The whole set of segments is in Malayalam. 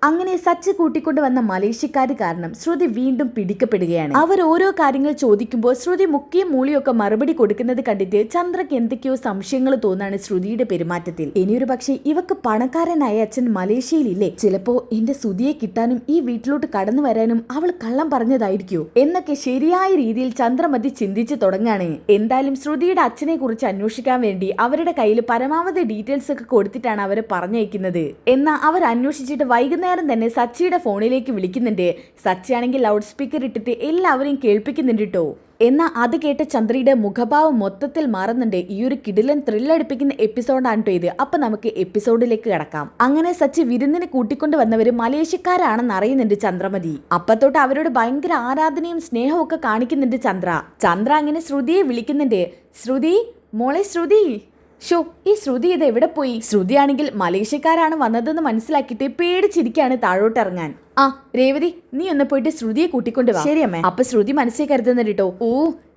അങ്ങനെ സച്ച് കൂട്ടിക്കൊണ്ട് വന്ന മലേഷ്യക്കാർ കാരണം ശ്രുതി വീണ്ടും പിടിക്കപ്പെടുകയാണ്. അവർ ഓരോ കാര്യങ്ങൾ ചോദിക്കുമ്പോൾ ശ്രുതി മുക്കിയും മൂളിയും ഒക്കെ മറുപടി കൊടുക്കുന്നത് കണ്ടിട്ട് ചന്ദ്രക്ക് എന്തൊക്കെയോ സംശയങ്ങൾ തോന്നാണ് ശ്രുതിയുടെ പെരുമാറ്റത്തിൽ. ഇനിയൊരു പക്ഷേ ഇവക്ക് പണക്കാരനായ അച്ഛൻ മലേഷ്യയിലില്ലേ, ചിലപ്പോ എന്റെ സുധിയെ കിട്ടാനും ഈ വീട്ടിലോട്ട് കടന്നു വരാനും അവൾ കള്ളം പറഞ്ഞതായിരിക്കോ എന്നൊക്കെ ശരിയായ രീതിയിൽ ചന്ദ്രമതി ചിന്തിച്ചു തുടങ്ങാണ്. എന്തായാലും ശ്രുതിയുടെ അച്ഛനെ കുറിച്ച് അന്വേഷിക്കാൻ വേണ്ടി അവരുടെ കയ്യിൽ പരമാവധി ഡീറ്റെയിൽസ് ഒക്കെ കൊടുത്തിട്ടാണ് അവരെ പറഞ്ഞയക്കുന്നത്. എന്നാൽ അവർ അന്വേഷിച്ചിട്ട് വൈകുന്നേരം തന്നെ സച്ചിയുടെ ഫോണിലേക്ക് വിളിക്കുന്നുണ്ട്. സച്ചിയാണെങ്കിൽ ലൗഡ് സ്പീക്കർ ഇട്ടിട്ട് എല്ലാവരെയും കേൾപ്പിക്കുന്നുണ്ട് കേട്ടോ. എന്നാൽ അത് കേട്ട ചന്ദ്രയുടെ മുഖഭാവം മൊത്തത്തിൽ മാറുന്നുണ്ട്. ഈ ഒരു കിടിലൻ ത്രില്ലടിപ്പിക്കുന്ന എപ്പിസോഡാണ് കേട്ടോ ഇത്. അപ്പൊ നമുക്ക് എപ്പിസോഡിലേക്ക് കിടക്കാം. അങ്ങനെ സച്ചി വിരുന്നിന് കൂട്ടിക്കൊണ്ട് വന്നവര് മലേഷ്യക്കാരാണെന്ന് അറിയുന്നുണ്ട് ചന്ദ്രമതി. അപ്പത്തോട്ട് അവരോട് ഭയങ്കര ആരാധനയും സ്നേഹവും ഒക്കെ കാണിക്കുന്നുണ്ട് ചന്ദ്ര അങ്ങനെ ശ്രുതിയെ വിളിക്കുന്നുണ്ട്. ശ്രുതി, മോളെ ശ്രുതി. ഷോ, ഈ ശ്രുതി ഇത് എവിടെ പോയി? ശ്രുതിയാണെങ്കിൽ മലേഷ്യക്കാരാണ് വന്നതെന്ന് മനസ്സിലാക്കിയിട്ട് പേടിച്ചിരിക്കാണ് താഴോട്ട് ഇറങ്ങാൻ. ആ രേവതി, നീ ഒന്ന് പോയിട്ട് ശ്രുതിയെ കൂട്ടിക്കൊണ്ട് വാ. ശരിയമ്മേ. അപ്പൊ ശ്രുതി മനസ്സിൽ കരുതുന്നുണ്ട് കേട്ടോ. ഓ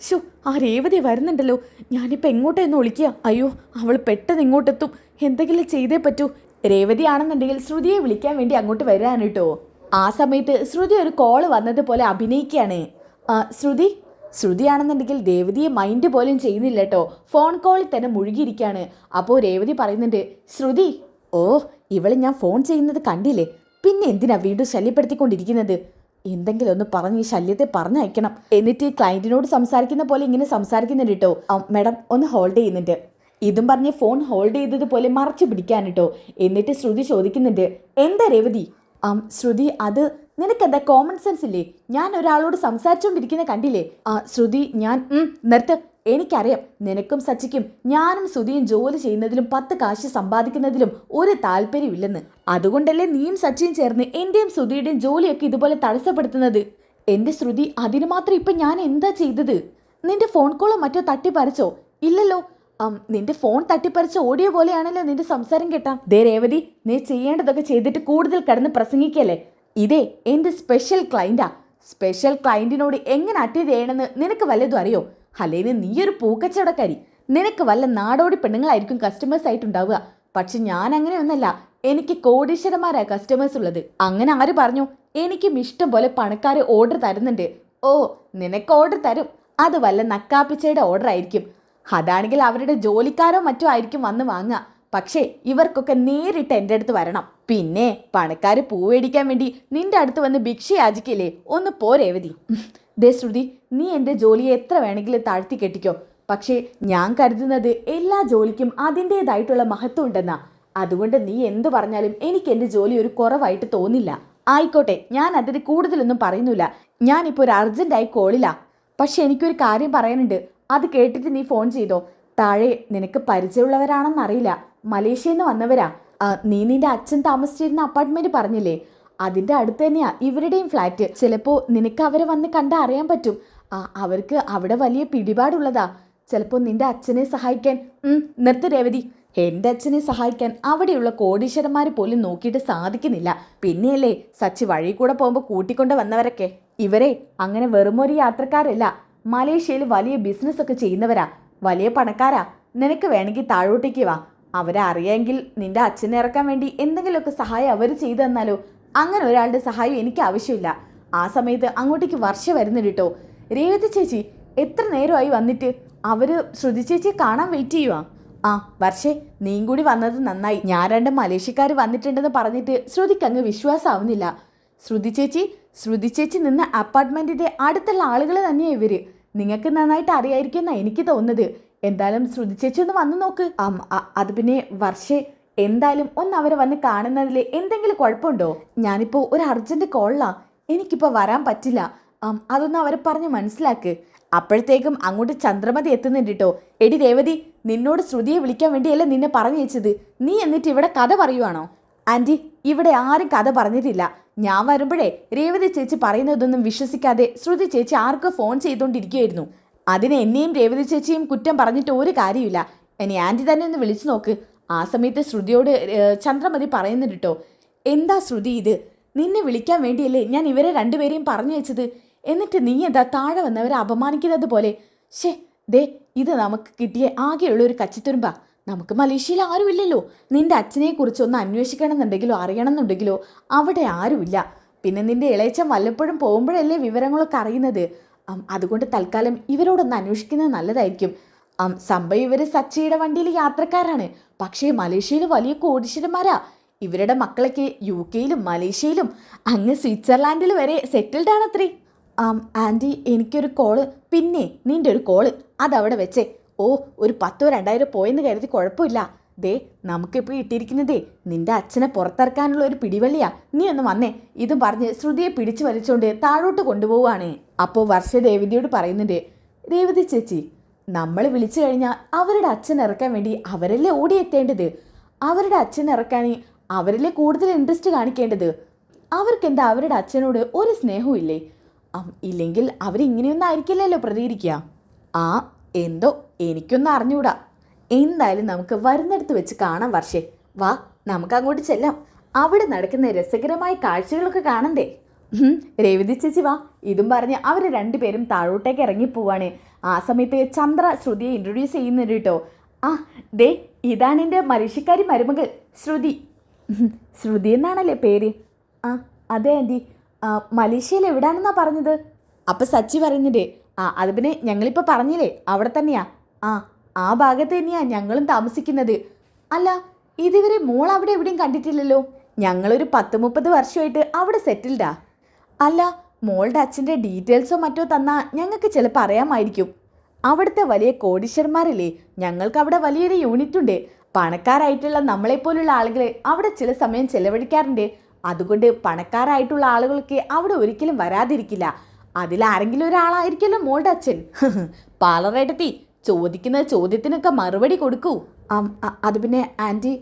ഷോ, ആ രേവതി വരുന്നുണ്ടല്ലോ, ഞാനിപ്പോ എങ്ങോട്ടെന്ന് വിളിക്കുക. അയ്യോ, അവൾ പെട്ടെന്ന് ഇങ്ങോട്ടെത്തും, എന്തെങ്കിലും ചെയ്തേ പറ്റൂ. രേവതി ആണെന്നുണ്ടെങ്കിൽ ശ്രുതിയെ വിളിക്കാൻ വേണ്ടി അങ്ങോട്ട് വരാണ് കേട്ടോ. ആ സമയത്ത് ശ്രുതി ഒരു കോള് വന്നതുപോലെ അഭിനയിക്കുകയാണ്. ശ്രുതിയാണെന്നുണ്ടെങ്കിൽ രേവതിയെ മൈൻഡ് പോലും ചെയ്യുന്നില്ല കേട്ടോ. ഫോൺ കോളിൽ തന്നെ മുഴുകിയിരിക്കുകയാണ്. അപ്പോൾ രേവതി പറയുന്നുണ്ട്, ശ്രുതി, ഓ ഇവള് ഞാൻ ഫോൺ ചെയ്യുന്നത് കണ്ടില്ലേ, പിന്നെ എന്തിനാ വീണ്ടും ശല്യപ്പെടുത്തിക്കൊണ്ടിരിക്കുന്നത്? എന്തെങ്കിലും ഒന്ന് പറഞ്ഞ് ഈ ശല്യത്തെ പറഞ്ഞയക്കണം. എന്നിട്ട് ക്ലയന്റിനോട് സംസാരിക്കുന്ന പോലെ ഇങ്ങനെ സംസാരിക്കുന്നുണ്ട് കേട്ടോ. മാഡം ഒന്ന് ഹോൾഡ് ചെയ്യുന്നുണ്ട്. ഇതും പറഞ്ഞ് ഫോൺ ഹോൾഡ് ചെയ്തതുപോലെ മറച്ചു പിടിക്കാൻ കേട്ടോ. എന്നിട്ട് ശ്രുതി ചോദിക്കുന്നുണ്ട്, എന്താ രേവതി? ശ്രുതി, അത് നിനക്കെന്താ കോമൺ സെൻസ് ഇല്ലേ? ഞാൻ ഒരാളോട് സംസാരിച്ചുകൊണ്ടിരിക്കുന്ന കണ്ടില്ലേ? ശ്രുതി, ഞാൻ നിർത്ത്. എനിക്കറിയാം നിനക്കും സച്ചിക്കും ഞാനും ശ്രുതിയും ജോലി ചെയ്യുന്നതിലും 10 കാശ് സമ്പാദിക്കുന്നതിലും ഒരു താല്പര്യമില്ലെന്ന്. അതുകൊണ്ടല്ലേ നീയും സച്ചിയും ചേർന്ന് എന്റെയും ശ്രുതിയുടെയും ജോലിയൊക്കെ ഇതുപോലെ തടസ്സപ്പെടുത്തുന്നത്. എന്റെ ശ്രുതി, അതിന് മാത്രം ഇപ്പൊ ഞാൻ എന്താ ചെയ്തത്? നിന്റെ ഫോൺ കോളോ മറ്റോ തട്ടിപ്പറിച്ചോ? ഇല്ലല്ലോ. നിന്റെ ഫോൺ തട്ടിപ്പറിച്ച ഓഡിയോ പോലെയാണല്ലോ നിന്റെ സംസാരം കേട്ടാ. ദേ രേവതി, നീ ചെയ്യേണ്ടതൊക്കെ ചെയ്തിട്ട് കൂടുതൽ കിടന്ന് പ്രസംഗിക്കല്ലേ. ഇതേ എന്റെ സ്പെഷ്യൽ ക്ലയന്റാ. സ്പെഷ്യൽ ക്ലയന്റിനോട് എങ്ങനെ അറ്റൻഡ് ചെയ്യണമെന്ന് നിനക്ക് വല്ലതും അറിയോ? അല്ലെങ്കിൽ നീയൊരു പൂക്കച്ചവടക്കാരി. നിനക്ക് വല്ല നാടോടി പെണ്ണുങ്ങളായിരിക്കും കസ്റ്റമേഴ്സ് ആയിട്ടുണ്ടാവുക. പക്ഷെ ഞാൻ അങ്ങനെയൊന്നല്ല. എനിക്ക് കോടീശ്വരന്മാരാ കസ്റ്റമേഴ്സ് ഉള്ളത്. അങ്ങനെ ആര് പറഞ്ഞു? എനിക്കും ഇഷ്ടം പോലെ പണക്കാര് ഓർഡർ തരുന്നുണ്ട്. ഓ, നിനക്ക് ഓർഡർ തരും. അത് വല്ല നക്കാപ്പിച്ചയുടെ ഓർഡർ ആയിരിക്കും. അതാണെങ്കിൽ അവരുടെ ജോലിക്കാരോ മറ്റോ ആയിരിക്കും വന്ന് വാങ്ങുക. പക്ഷേ ഇവർക്കൊക്കെ നേരിട്ട് എൻ്റെ അടുത്ത് വരണം. പിന്നെ പണക്കാർ പൂവേടിക്കാൻ വേണ്ടി നിന്റെ അടുത്ത് വന്ന് ഭിക്ഷ യാചിക്കില്ലേ? ഒന്ന് പോരേവതി. ദേ ശ്രുതി, നീ എൻ്റെ ജോലിയെ എത്ര വേണമെങ്കിലും താഴ്ത്തി കെട്ടിക്കോ. പക്ഷേ ഞാൻ കരുതുന്നത് എല്ലാ ജോലിക്കും അതിൻ്റേതായിട്ടുള്ള മഹത്വം ഉണ്ടെന്നാ. അതുകൊണ്ട് നീ എന്തു പറഞ്ഞാലും എനിക്ക് എൻ്റെ ജോലി ഒരു കുറവായിട്ട് തോന്നില്ല. ആയിക്കോട്ടെ, ഞാൻ അതിന് കൂടുതലൊന്നും പറയുന്നില്ല. ഞാനിപ്പോൾ ഒരു അർജൻറ്റായി കോളില്ല. പക്ഷെ എനിക്കൊരു കാര്യം പറയാനുണ്ട്. അത് കേട്ടിട്ട് നീ ഫോൺ ചെയ്തോ. താഴെ നിനക്ക് പരിചയമുള്ളവരാണെന്നറിയില്ല, മലേഷ്യയിൽ നിന്ന് വന്നവരാ. നീ നിന്റെ അച്ഛൻ താമസിച്ചിരുന്ന അപ്പാർട്ട്മെന്റ് പറഞ്ഞില്ലേ, അതിന്റെ അടുത്ത് തന്നെയാ ഇവരുടെയും ഫ്ലാറ്റ്. ചിലപ്പോ നിനക്ക് അവരെ വന്ന് കണ്ടാ അറിയാൻ പറ്റും. അവർക്ക് അവിടെ വലിയ പിടിപാടുള്ളതാ. ചിലപ്പോ നിന്റെ അച്ഛനെ സഹായിക്കാൻ. നിർത്ത് രേവതി. എന്റെ അച്ഛനെ സഹായിക്കാൻ അവിടെയുള്ള കോടീശ്വരന്മാർ പോലും നോക്കിയിട്ട് സാധിക്കുന്നില്ല. പിന്നെയല്ലേ സച്ചി വഴി കൂടെ പോകുമ്പോൾ കൂട്ടിക്കൊണ്ട് വന്നവരൊക്കെ. ഇവരെ അങ്ങനെ വെറുമൊരു യാത്രക്കാരല്ല, മലേഷ്യയിൽ വലിയ ബിസിനസ് ഒക്കെ ചെയ്യുന്നവരാ, വലിയ പണക്കാരാ. നിനക്ക് വേണമെങ്കിൽ താഴോട്ടേക്ക് വാ. അവരെ അറിയാമെങ്കിൽ നിന്റെ അച്ഛനെ ഇറക്കാൻ വേണ്ടി എന്തെങ്കിലുമൊക്കെ സഹായം അവർ ചെയ്തു തന്നാലോ. അങ്ങനെ ഒരാളുടെ സഹായം എനിക്ക് ആവശ്യമില്ല. ആ സമയത്ത് അങ്ങോട്ടേക്ക് വർഷ വരുന്നുണ്ട് കേട്ടോ. രേവതി ചേച്ചി എത്ര നേരമായി വന്നിട്ട്? അവര് ശ്രുതി ചേച്ചിയെ കാണാൻ വെയിറ്റ് ചെയ്യുവാ. വർഷേ, നീയും കൂടി വന്നത് നന്നായി. ഞാൻ 2 മലേഷ്യക്കാർ വന്നിട്ടുണ്ടെന്ന് പറഞ്ഞിട്ട് ശ്രുതിക്ക് അങ്ങ് വിശ്വാസമാവുന്നില്ല. ശ്രുതി ചേച്ചി നിന്ന അപ്പാർട്ട്മെന്റിന്റെ അടുത്തുള്ള ആളുകൾ തന്നെയാ ഇവര്. നിങ്ങൾക്ക് നന്നായിട്ട് അറിയായിരിക്കുമെന്നാ എനിക്ക് തോന്നുന്നത്. എന്തായാലും ശ്രുതി ചേച്ചി ഒന്ന് വന്നു നോക്ക്. അത് പിന്നെ വർഷേ, എന്തായാലും ഒന്ന് അവരെ വന്ന് കാണുന്നതിൽ എന്തെങ്കിലും കുഴപ്പമുണ്ടോ? ഞാനിപ്പോൾ ഒരു അർജന്റ് കോളിലാ, എനിക്കിപ്പോൾ വരാൻ പറ്റില്ല. അതൊന്ന് അവരെ പറഞ്ഞ് മനസ്സിലാക്ക്. അപ്പോഴത്തേക്കും അങ്ങോട്ട് ചന്ദ്രമതി എത്തുന്നുണ്ട് കേട്ടോ. എടി രേവതി, നിന്നോട് ശ്രുതിയെ വിളിക്കാൻ വേണ്ടിയല്ലേ നിന്നെ പറഞ്ഞു വെച്ചത്. നീ എന്നിട്ട് ഇവിടെ കഥ പറയുവാണോ? ആൻറ്റി, ഇവിടെ ആരും കഥ പറഞ്ഞിട്ടില്ല. ഞാൻ വരുമ്പോഴേ രേവതി ചേച്ചി പറയുന്നതൊന്നും വിശ്വസിക്കാതെ ശ്രുതി ചേച്ചി ആർക്കും ഫോൺ ചെയ്തുകൊണ്ടിരിക്കുകയായിരുന്നു. അതിന് എന്നെയും രേവതി ചേച്ചിയും കുറ്റം പറഞ്ഞിട്ട് ഒരു കാര്യമില്ല. ഇനി ആൻറ്റി തന്നെ ഒന്ന് വിളിച്ചു നോക്ക്. ആ സമയത്ത് ശ്രുതിയോട് ചന്ദ്രമതി പറയുന്നുണ്ട് കേട്ടോ. എന്താ ശ്രുതി ഇത്? നിന്നെ വിളിക്കാൻ വേണ്ടിയല്ലേ ഞാൻ ഇവരെ 2 പേരെയും പറഞ്ഞു വെച്ചത്. എന്നിട്ട് നീ എന്താ താഴെ വന്നവരെ അപമാനിക്കുന്നത് പോലെ. ദേ ഇത് നമുക്ക് കിട്ടിയ ആകെയുള്ള ഒരു കച്ചിത്തുരുമ്പാ. നമുക്ക് മലേഷ്യയിൽ ആരുമില്ലല്ലോ. നിന്റെ അച്ഛനെക്കുറിച്ച് ഒന്ന് അന്വേഷിക്കണം എന്നുണ്ടെങ്കിലോ അറിയണം എന്നുണ്ടെങ്കിലോ അവിടെ ആരുമില്ല. പിന്നെ നിന്റെ ഇളയച്ചൻ വല്ലപ്പോഴും പോകുമ്പോഴല്ലേ വിവരങ്ങളൊക്കെ അറിയുന്നത്. അതുകൊണ്ട് തൽക്കാലം ഇവരോടൊന്ന് അന്വേഷിക്കുന്നത് നല്ലതായിരിക്കും. സംഭവം ഇവർ സച്ചിയുടെ വണ്ടിയിൽ യാത്രക്കാരാണ്. പക്ഷേ മലേഷ്യയിൽ വലിയ കോടീശ്വരന്മാരാ. ഇവരുടെ മക്കളൊക്കെ UK-യിലും മലേഷ്യയിലും അങ്ങ് സ്വിറ്റ്സർലാൻഡിൽ വരെ സെറ്റിൽഡ് ആണത്രേ. ആൻറ്റി, എനിക്കൊരു കോള്. പിന്നെ നിന്റെ ഒരു കോള് അതവിടെ വെച്ചേ. ഓ, ഒരു 10,000-2,000 പോയെന്ന് കരുതി കുഴപ്പമില്ല. ദേ, നമുക്കിപ്പോൾ ഇട്ടിരിക്കുന്നതേ നിന്റെ അച്ഛനെ പുറത്തിറക്കാനുള്ള ഒരു പിടിവള്ളിയാ. നീ ഒന്ന് വന്നേ. ഇതും പറഞ്ഞ് ശ്രുതിയെ പിടിച്ചു വലിച്ചുകൊണ്ട് താഴോട്ട് കൊണ്ടുപോവാണ്. അപ്പോൾ വർഷ രേവതിയോട് പറയുന്നുണ്ട്, രേവതി ചേച്ചി, നമ്മൾ വിളിച്ചു കഴിഞ്ഞാൽ അവരുടെ അച്ഛൻ ഇറക്കാൻ വേണ്ടി അവരല്ലേ ഓടിയെത്തേണ്ടത്. അവരുടെ അച്ഛൻ ഇറക്കാൻ അവരല്ലേ കൂടുതൽ ഇൻട്രസ്റ്റ് കാണിക്കേണ്ടത്. അവർക്കെന്താ അവരുടെ അച്ഛനോട് ഒരു സ്നേഹവും ഇല്ലേ? ഇല്ലെങ്കിൽ അവരിങ്ങനെയൊന്നും ആയിരിക്കില്ലല്ലോ പ്രതികരിക്കുക. എന്തോ എനിക്കൊന്നും അറിഞ്ഞൂടാ. എന്തായാലും നമുക്ക് വരുന്നിടത്ത് വെച്ച് കാണാം വർഷേ. വാ, നമുക്ക് അങ്ങോട്ട് ചെല്ലാം. അവിടെ നടക്കുന്ന രസകരമായ കാഴ്ചകളൊക്കെ കാണണ്ടേ? രേവതി ചേച്ചി വാ. ഇതും പറഞ്ഞ് അവർ രണ്ടുപേരും താഴോട്ടേക്ക് ഇറങ്ങിപ്പോവാണ്. ആ സമയത്ത് ചന്ദ്ര ശ്രുതിയെ ഇൻട്രൊഡ്യൂസ് ചെയ്യുന്നുണ്ട് കേട്ടോ. ദേ, ഇതാണ് എൻ്റെ മലേഷ്യക്കാരി മരുമകൾ ശ്രുതി. ശ്രുതി എന്നാണല്ലേ പേര്? അതെ ആൻറ്റി. മലേഷ്യയിൽ എവിടാണെന്നാ പറഞ്ഞത്? അപ്പം സച്ചി പറയുന്നുണ്ട്, അത് പിന്നെ ഞങ്ങളിപ്പോൾ പറഞ്ഞില്ലേ അവിടെ തന്നെയാ. ആ ഭാഗത്ത് തന്നെയാ ഞങ്ങളും താമസിക്കുന്നത്. അല്ല, ഇതുവരെ മോൾ അവിടെ എവിടെയും കണ്ടിട്ടില്ലല്ലോ. ഞങ്ങളൊരു 10-30 വർഷമായിട്ട് അവിടെ സെറ്റിൽഡാ. അല്ല, മോളുടെ അച്ഛൻ്റെ ഡീറ്റെയിൽസോ മറ്റോ തന്നാൽ ഞങ്ങൾക്ക് ചിലപ്പോൾ അറിയാമായിരിക്കും. അവിടുത്തെ വലിയ കോടീശ്വരന്മാരല്ലേ, ഞങ്ങൾക്ക് അവിടെ വലിയൊരു യൂണിറ്റ് ഉണ്ട്. പണക്കാരായിട്ടുള്ള നമ്മളെപ്പോലുള്ള ആളുകൾ അവിടെ ചില സമയം ചെലവഴിക്കാറുണ്ട്. അതുകൊണ്ട് പണക്കാരായിട്ടുള്ള ആളുകൾക്ക് അവിടെ ഒരിക്കലും വരാതിരിക്കില്ല. അതിലാരെങ്കിലും ഒരാളായിരിക്കുമല്ലോ മോളുടെ അച്ഛൻ. പാലറേട്ടത്തി, ചോദിക്കുന്ന ചോദ്യത്തിനൊക്കെ മറുപടി കൊടുക്കൂ. അത് പിന്നെ ആൻറ്റി,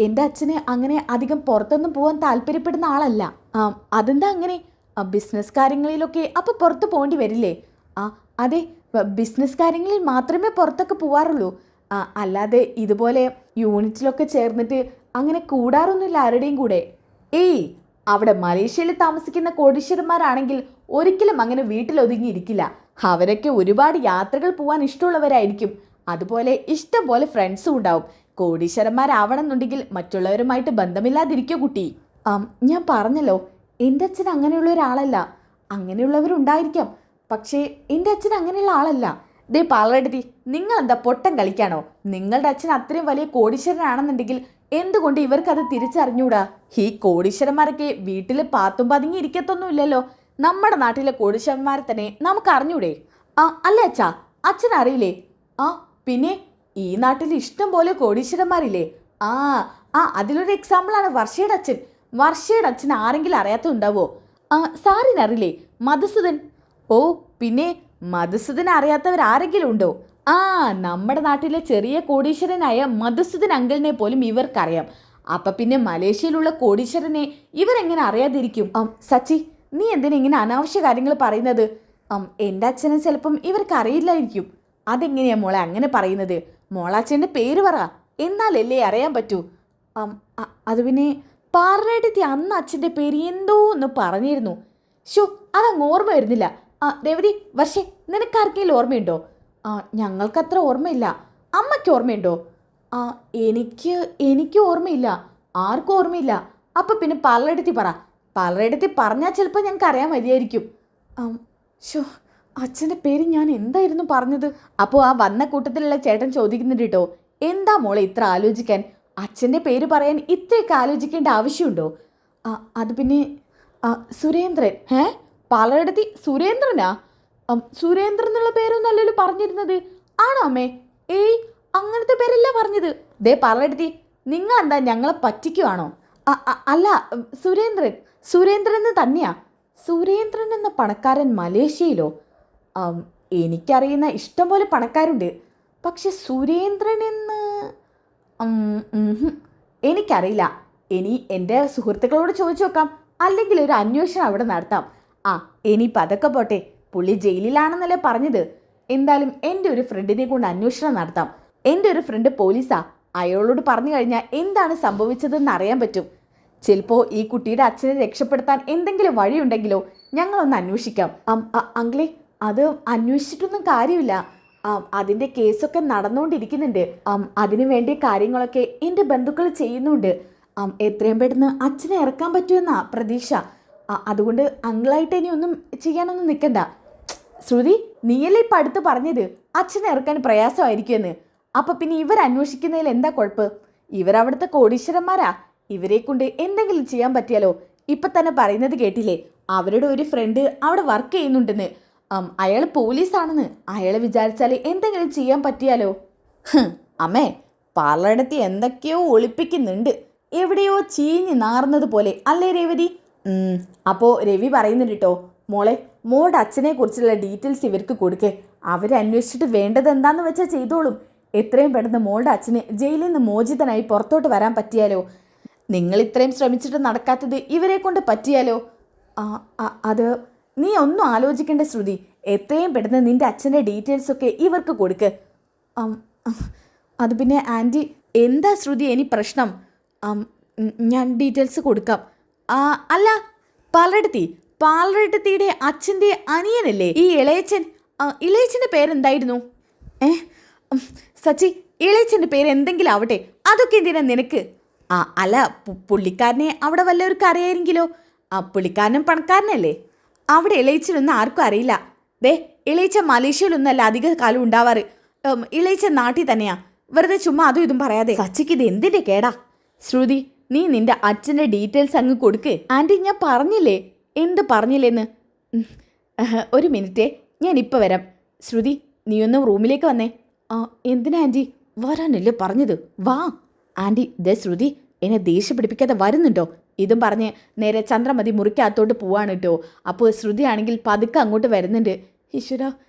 എൻ്റെ അച്ഛന് അങ്ങനെ അധികം പുറത്തൊന്നും പോകാൻ താല്പര്യപ്പെടുന്ന ആളല്ല. അതെന്താ അങ്ങനെ? ബിസിനസ് കാര്യങ്ങളിലൊക്കെ അപ്പോൾ പുറത്ത് പോകേണ്ടി വരില്ലേ? അതെ, ബിസിനസ് കാര്യങ്ങളിൽ മാത്രമേ പുറത്തൊക്കെ പോവാറുള്ളൂ. അല്ലാതെ ഇതുപോലെ യൂണിറ്റിലൊക്കെ ചേർന്നിട്ട് അങ്ങനെ കൂടാറൊന്നുമില്ല ആരുടെയും കൂടെ. അവിടെ മലേഷ്യയിൽ താമസിക്കുന്ന കോടീശ്വരന്മാരാണെങ്കിൽ ഒരിക്കലും അങ്ങനെ വീട്ടിലൊതുങ്ങിയിരിക്കില്ല. അവരൊക്കെ ഒരുപാട് യാത്രകൾ പോകാൻ ഇഷ്ടമുള്ളവരായിരിക്കും. അതുപോലെ ഇഷ്ടം പോലെ ഫ്രണ്ട്സും ഉണ്ടാവും. കോടീശ്വരന്മാരാവണം എന്നുണ്ടെങ്കിൽ മറ്റുള്ളവരുമായിട്ട് ബന്ധമില്ലാതിരിക്കോ കുട്ടി? ഞാൻ പറഞ്ഞല്ലോ, എൻ്റെ അച്ഛൻ അങ്ങനെയുള്ള ഒരാളല്ല. അങ്ങനെയുള്ളവരുണ്ടായിരിക്കാം, പക്ഷേ എൻ്റെ അച്ഛൻ അങ്ങനെയുള്ള ആളല്ല. ദേ പാലറെടുത്തി, നിങ്ങളെന്താ പൊട്ടം കളിക്കാണോ? നിങ്ങളുടെ അച്ഛൻ അത്രയും വലിയ കോടീശ്വരനാണെന്നുണ്ടെങ്കിൽ എന്തുകൊണ്ട് ഇവർക്കത് തിരിച്ചറിഞ്ഞൂടാ? ഈ കോടീശ്വരന്മാരൊക്കെ വീട്ടിൽ പാത്തും പതുങ്ങി ഇരിക്കത്തൊന്നുമില്ലല്ലോ. നമ്മുടെ നാട്ടിലെ കോടീശ്വരന്മാരെ തന്നെ നമുക്ക് അറിഞ്ഞൂടെ? അല്ലേ അച്ഛാ? അച്ഛൻ അറിയില്ലേ? പിന്നെ ഈ നാട്ടിൽ ഇഷ്ടം പോലെ കോടീശ്വരന്മാരില്ലേ? അതിലൊരു എക്സാമ്പിളാണ് വർഷയുടെ അച്ഛൻ. വർഷയുടെ അച്ഛൻ ആരെങ്കിലും അറിയാത്തുണ്ടാവോ? സാറിനറിയില്ലേ? മധുസൂദൻ. പിന്നെ മധുസൂദൻ അറിയാത്തവരാരെങ്കിലും ഉണ്ടോ? നമ്മുടെ നാട്ടിലെ ചെറിയ കോടീശ്വരനായ മധുസൂദൻ അങ്കിളിനെ പോലും ഇവർക്കറിയാം. അപ്പം പിന്നെ മലേഷ്യയിലുള്ള കോടീശ്വരനെ ഇവരെങ്ങനെ അറിയാതിരിക്കും? സച്ചി, നീ എന്തിനാ ഇങ്ങനെ അനാവശ്യ കാര്യങ്ങൾ പറയുന്നത്? എൻ്റെ അച്ഛനെ ചിലപ്പം ഇവർക്ക് അറിയില്ലായിരിക്കും. അതെങ്ങനെയാ മോളെ അങ്ങനെ പറയുന്നത്? മോളാച്ഛൻ്റെ പേര് പറ, എന്നാലല്ലേ അറിയാൻ പറ്റൂ. അത് പിന്നെ പാറേട്ടത്തി അന്ന് അച്ഛൻ്റെ പേര് എന്തോ ഒന്ന് പറഞ്ഞിരുന്നു. അതങ്ങ് ഓർമ്മ വരുന്നില്ല. രേവതി, വർഷേ, നിനക്കാർക്കെങ്കിലും ഓർമ്മയുണ്ടോ? ഞങ്ങൾക്കത്ര ഓർമ്മയില്ല. അമ്മയ്ക്ക് ഓർമ്മയുണ്ടോ? എനിക്ക് ഓർമ്മയില്ല. ആർക്കും ഓർമ്മയില്ല. അപ്പം പിന്നെ പാലറെടുത്തി പറ. പാലറെടുത്തി പറഞ്ഞാൽ ചിലപ്പോൾ ഞങ്ങൾക്ക് അറിയാൻ മതിയായിരിക്കും. അച്ഛൻ്റെ പേര് ഞാൻ എന്തായിരുന്നു പറഞ്ഞത്? അപ്പോൾ ആ വന്ന കൂട്ടത്തിലുള്ള ചേട്ടൻ ചോദിക്കുന്നുണ്ട് കേട്ടോ, എന്താ മോളെ ഇത്ര ആലോചിക്കാൻ? അച്ഛൻ്റെ പേര് പറയാൻ ഇത്രയൊക്കെ ആലോചിക്കേണ്ട ആവശ്യമുണ്ടോ? അത് പിന്നെ സുരേന്ദ്രൻ. പാലറെടുത്തി സുരേന്ദ്രനാ? സുരേന്ദ്രൻ എന്നുള്ള പേരൊന്നല്ലല്ലോ പറഞ്ഞിരുന്നത്. ആണോ അമ്മേ? അങ്ങനത്തെ പേരല്ല പറഞ്ഞത്. ദേ പാലറെടുത്തി, നിങ്ങളെന്താ ഞങ്ങളെ പറ്റിക്കുവാണോ? അല്ല, സുരേന്ദ്രൻ എന്ന് തന്നെയാ. സുരേന്ദ്രൻ എന്ന പണക്കാരൻ മലേഷ്യയിലോ? എനിക്കറിയുന്ന ഇഷ്ടംപോലെ പണക്കാരുണ്ട്. പക്ഷെ സുരേന്ദ്രൻ എന്ന് എനിക്കറിയില്ല. ഇനി എൻ്റെ സുഹൃത്തുക്കളോട് ചോദിച്ചു നോക്കാം, അല്ലെങ്കിൽ ഒരു അന്വേഷണം അവിടെ നടത്താം. ഇനിയിപ്പോൾ അതൊക്കെ പോട്ടെ, പുള്ളി ജയിലിലാണെന്നല്ലേ പറഞ്ഞത്. എന്തായാലും എൻ്റെ ഒരു ഫ്രണ്ടിനെ കൊണ്ട് അന്വേഷണം നടത്താം. എൻ്റെ ഒരു ഫ്രണ്ട് പോലീസാ. അയാളോട് പറഞ്ഞു കഴിഞ്ഞാൽ എന്താണ് സംഭവിച്ചതെന്ന് അറിയാൻ പറ്റും. ചിലപ്പോൾ ഈ കുട്ടിയുടെ അച്ഛനെ രക്ഷപ്പെടുത്താൻ എന്തെങ്കിലും വഴിയുണ്ടെങ്കിലോ? ഞങ്ങളൊന്ന് അന്വേഷിക്കാം. അങ്കിളെ, അത് അന്വേഷിച്ചിട്ടൊന്നും കാര്യമില്ല. അതിൻ്റെ കേസൊക്കെ നടന്നുകൊണ്ടിരിക്കുന്നുണ്ട്. അതിനു വേണ്ടിയ കാര്യങ്ങളൊക്കെ എൻ്റെ ബന്ധുക്കൾ ചെയ്യുന്നുണ്ട്. എത്രയും പെട്ടെന്ന് അച്ഛനെ ഇറക്കാൻ പറ്റുമെന്നാ പ്രതീക്ഷ. അതുകൊണ്ട് അങ്കിളായിട്ട് ഇനി ഒന്നും ചെയ്യാനൊന്നും നിൽക്കണ്ട. ശ്രുതി, നീയല്ലേ ഇപ്പം അടുത്ത് പറഞ്ഞത് അച്ഛനെ ഇറക്കാൻ പ്രയാസമായിരിക്കുമെന്ന്. അപ്പം പിന്നെ ഇവരന്വേഷിക്കുന്നതിൽ എന്താ കുഴപ്പം? ഇവരവിടുത്തെ കോടീശ്വരന്മാരാ. ഇവരെ കൊണ്ട് എന്തെങ്കിലും ചെയ്യാൻ പറ്റിയാലോ? ഇപ്പം തന്നെ പറയുന്നത് കേട്ടില്ലേ, അവരുടെ ഒരു ഫ്രണ്ട് അവിടെ വർക്ക് ചെയ്യുന്നുണ്ടെന്ന്. അയാൾ പോലീസാണെന്ന്. അയാളെ വിചാരിച്ചാൽ എന്തെങ്കിലും ചെയ്യാൻ പറ്റിയാലോ? അമ്മേ, പലയിടത്ത് എന്തൊക്കെയോ ഒളിപ്പിക്കുന്നുണ്ട്. എവിടെയോ ചീഞ്ഞ് നാറുന്നത് പോലെ അല്ലേ രേവതി? അപ്പോൾ രവി പറയുന്നുണ്ട് കേട്ടോ, മോളുടെ അച്ഛനെ കുറിച്ചുള്ള ഡീറ്റെയിൽസ് ഇവർക്ക് കൊടുക്കേ. അവരന്വേഷിച്ചിട്ട് വേണ്ടത് എന്താണെന്ന് വെച്ചാൽ ചെയ്തോളും. എത്രയും പെട്ടെന്ന് മോളുടെ അച്ഛന് ജയിലിൽ നിന്ന് മോചിതനായി പുറത്തോട്ട് വരാൻ പറ്റിയാലോ? നിങ്ങൾ ഇത്രയും ശ്രമിച്ചിട്ട് നടക്കാത്തത് ഇവരെ കൊണ്ട് പറ്റിയാലോ? അത് നീ ഒന്നും ആലോചിക്കേണ്ട ശ്രുതി. എത്രയും പെട്ടെന്ന് നിൻ്റെ അച്ഛൻ്റെ ഡീറ്റെയിൽസൊക്കെ ഇവർക്ക് കൊടുക്ക്. അത് പിന്നെ ആൻറ്റി, എന്താ ശ്രുതി ഇനി പ്രശ്നം? ഞാൻ ഡീറ്റെയിൽസ് കൊടുക്കാം. അല്ല, പാലടത്തിയുടെ അച്ഛൻ്റെ അനിയനല്ലേ ഈ ഇളയച്ചൻ? ഇളയച്ചൻ്റെ പേരെന്തായിരുന്നു? സച്ചി, ഇളയച്ചൻ്റെ പേര് എന്തെങ്കിലും ആവട്ടെ, അതൊക്കെ എന്തിനാ നിനക്ക്? അല്ല, പുള്ളിക്കാരനെ അവിടെ വല്ലവർക്ക് അറിയാമെങ്കിലോ? പുള്ളിക്കാരനും പണക്കാരനല്ലേ. അവിടെ ഇളയച്ചനൊന്നും ആർക്കും അറിയില്ല. ഇളയച്ച മലേഷ്യയിലൊന്നല്ല അധിക കാലം ഉണ്ടാവാറ്. ഇളയച്ച നാട്ടിൽ തന്നെയാ. വെറുതെ ചുമ്മാ അതും ഇതും പറയാതെ. സച്ചിക്ക് ഇത് എന്തിൻ്റെ കേടാ? ശ്രുതി, നീ നിന്റെ അച്ഛൻ്റെ ഡീറ്റെയിൽസ് അങ്ങ് കൊടുക്ക്. ആൻറ്റി, ഞാൻ പറഞ്ഞില്ലേ? എന്ത് പറഞ്ഞില്ലേന്ന്? ഒരു മിനിറ്റേ, ഞാൻ ഇപ്പം വരാം. ശ്രുതി, നീ ഒന്ന് റൂമിലേക്ക് വന്നേ. എന്തിനാ ആൻറ്റി? വരാനല്ലേ പറഞ്ഞത്? വാ. ആൻറ്റി, ശ്രുതി എന്നെ ദേഷ്യം പിടിപ്പിക്കാതെ വരുന്നുണ്ടോ? ഇതും പറഞ്ഞ് നേരെ ചന്ദ്രമതി മുറിക്കകത്തോട്ട് പോവാണ് കേട്ടോ. അപ്പോൾ ശ്രുതി ആണെങ്കിൽ പതുക്കെ അങ്ങോട്ട് വരുന്നുണ്ട്. ഈശ്വര,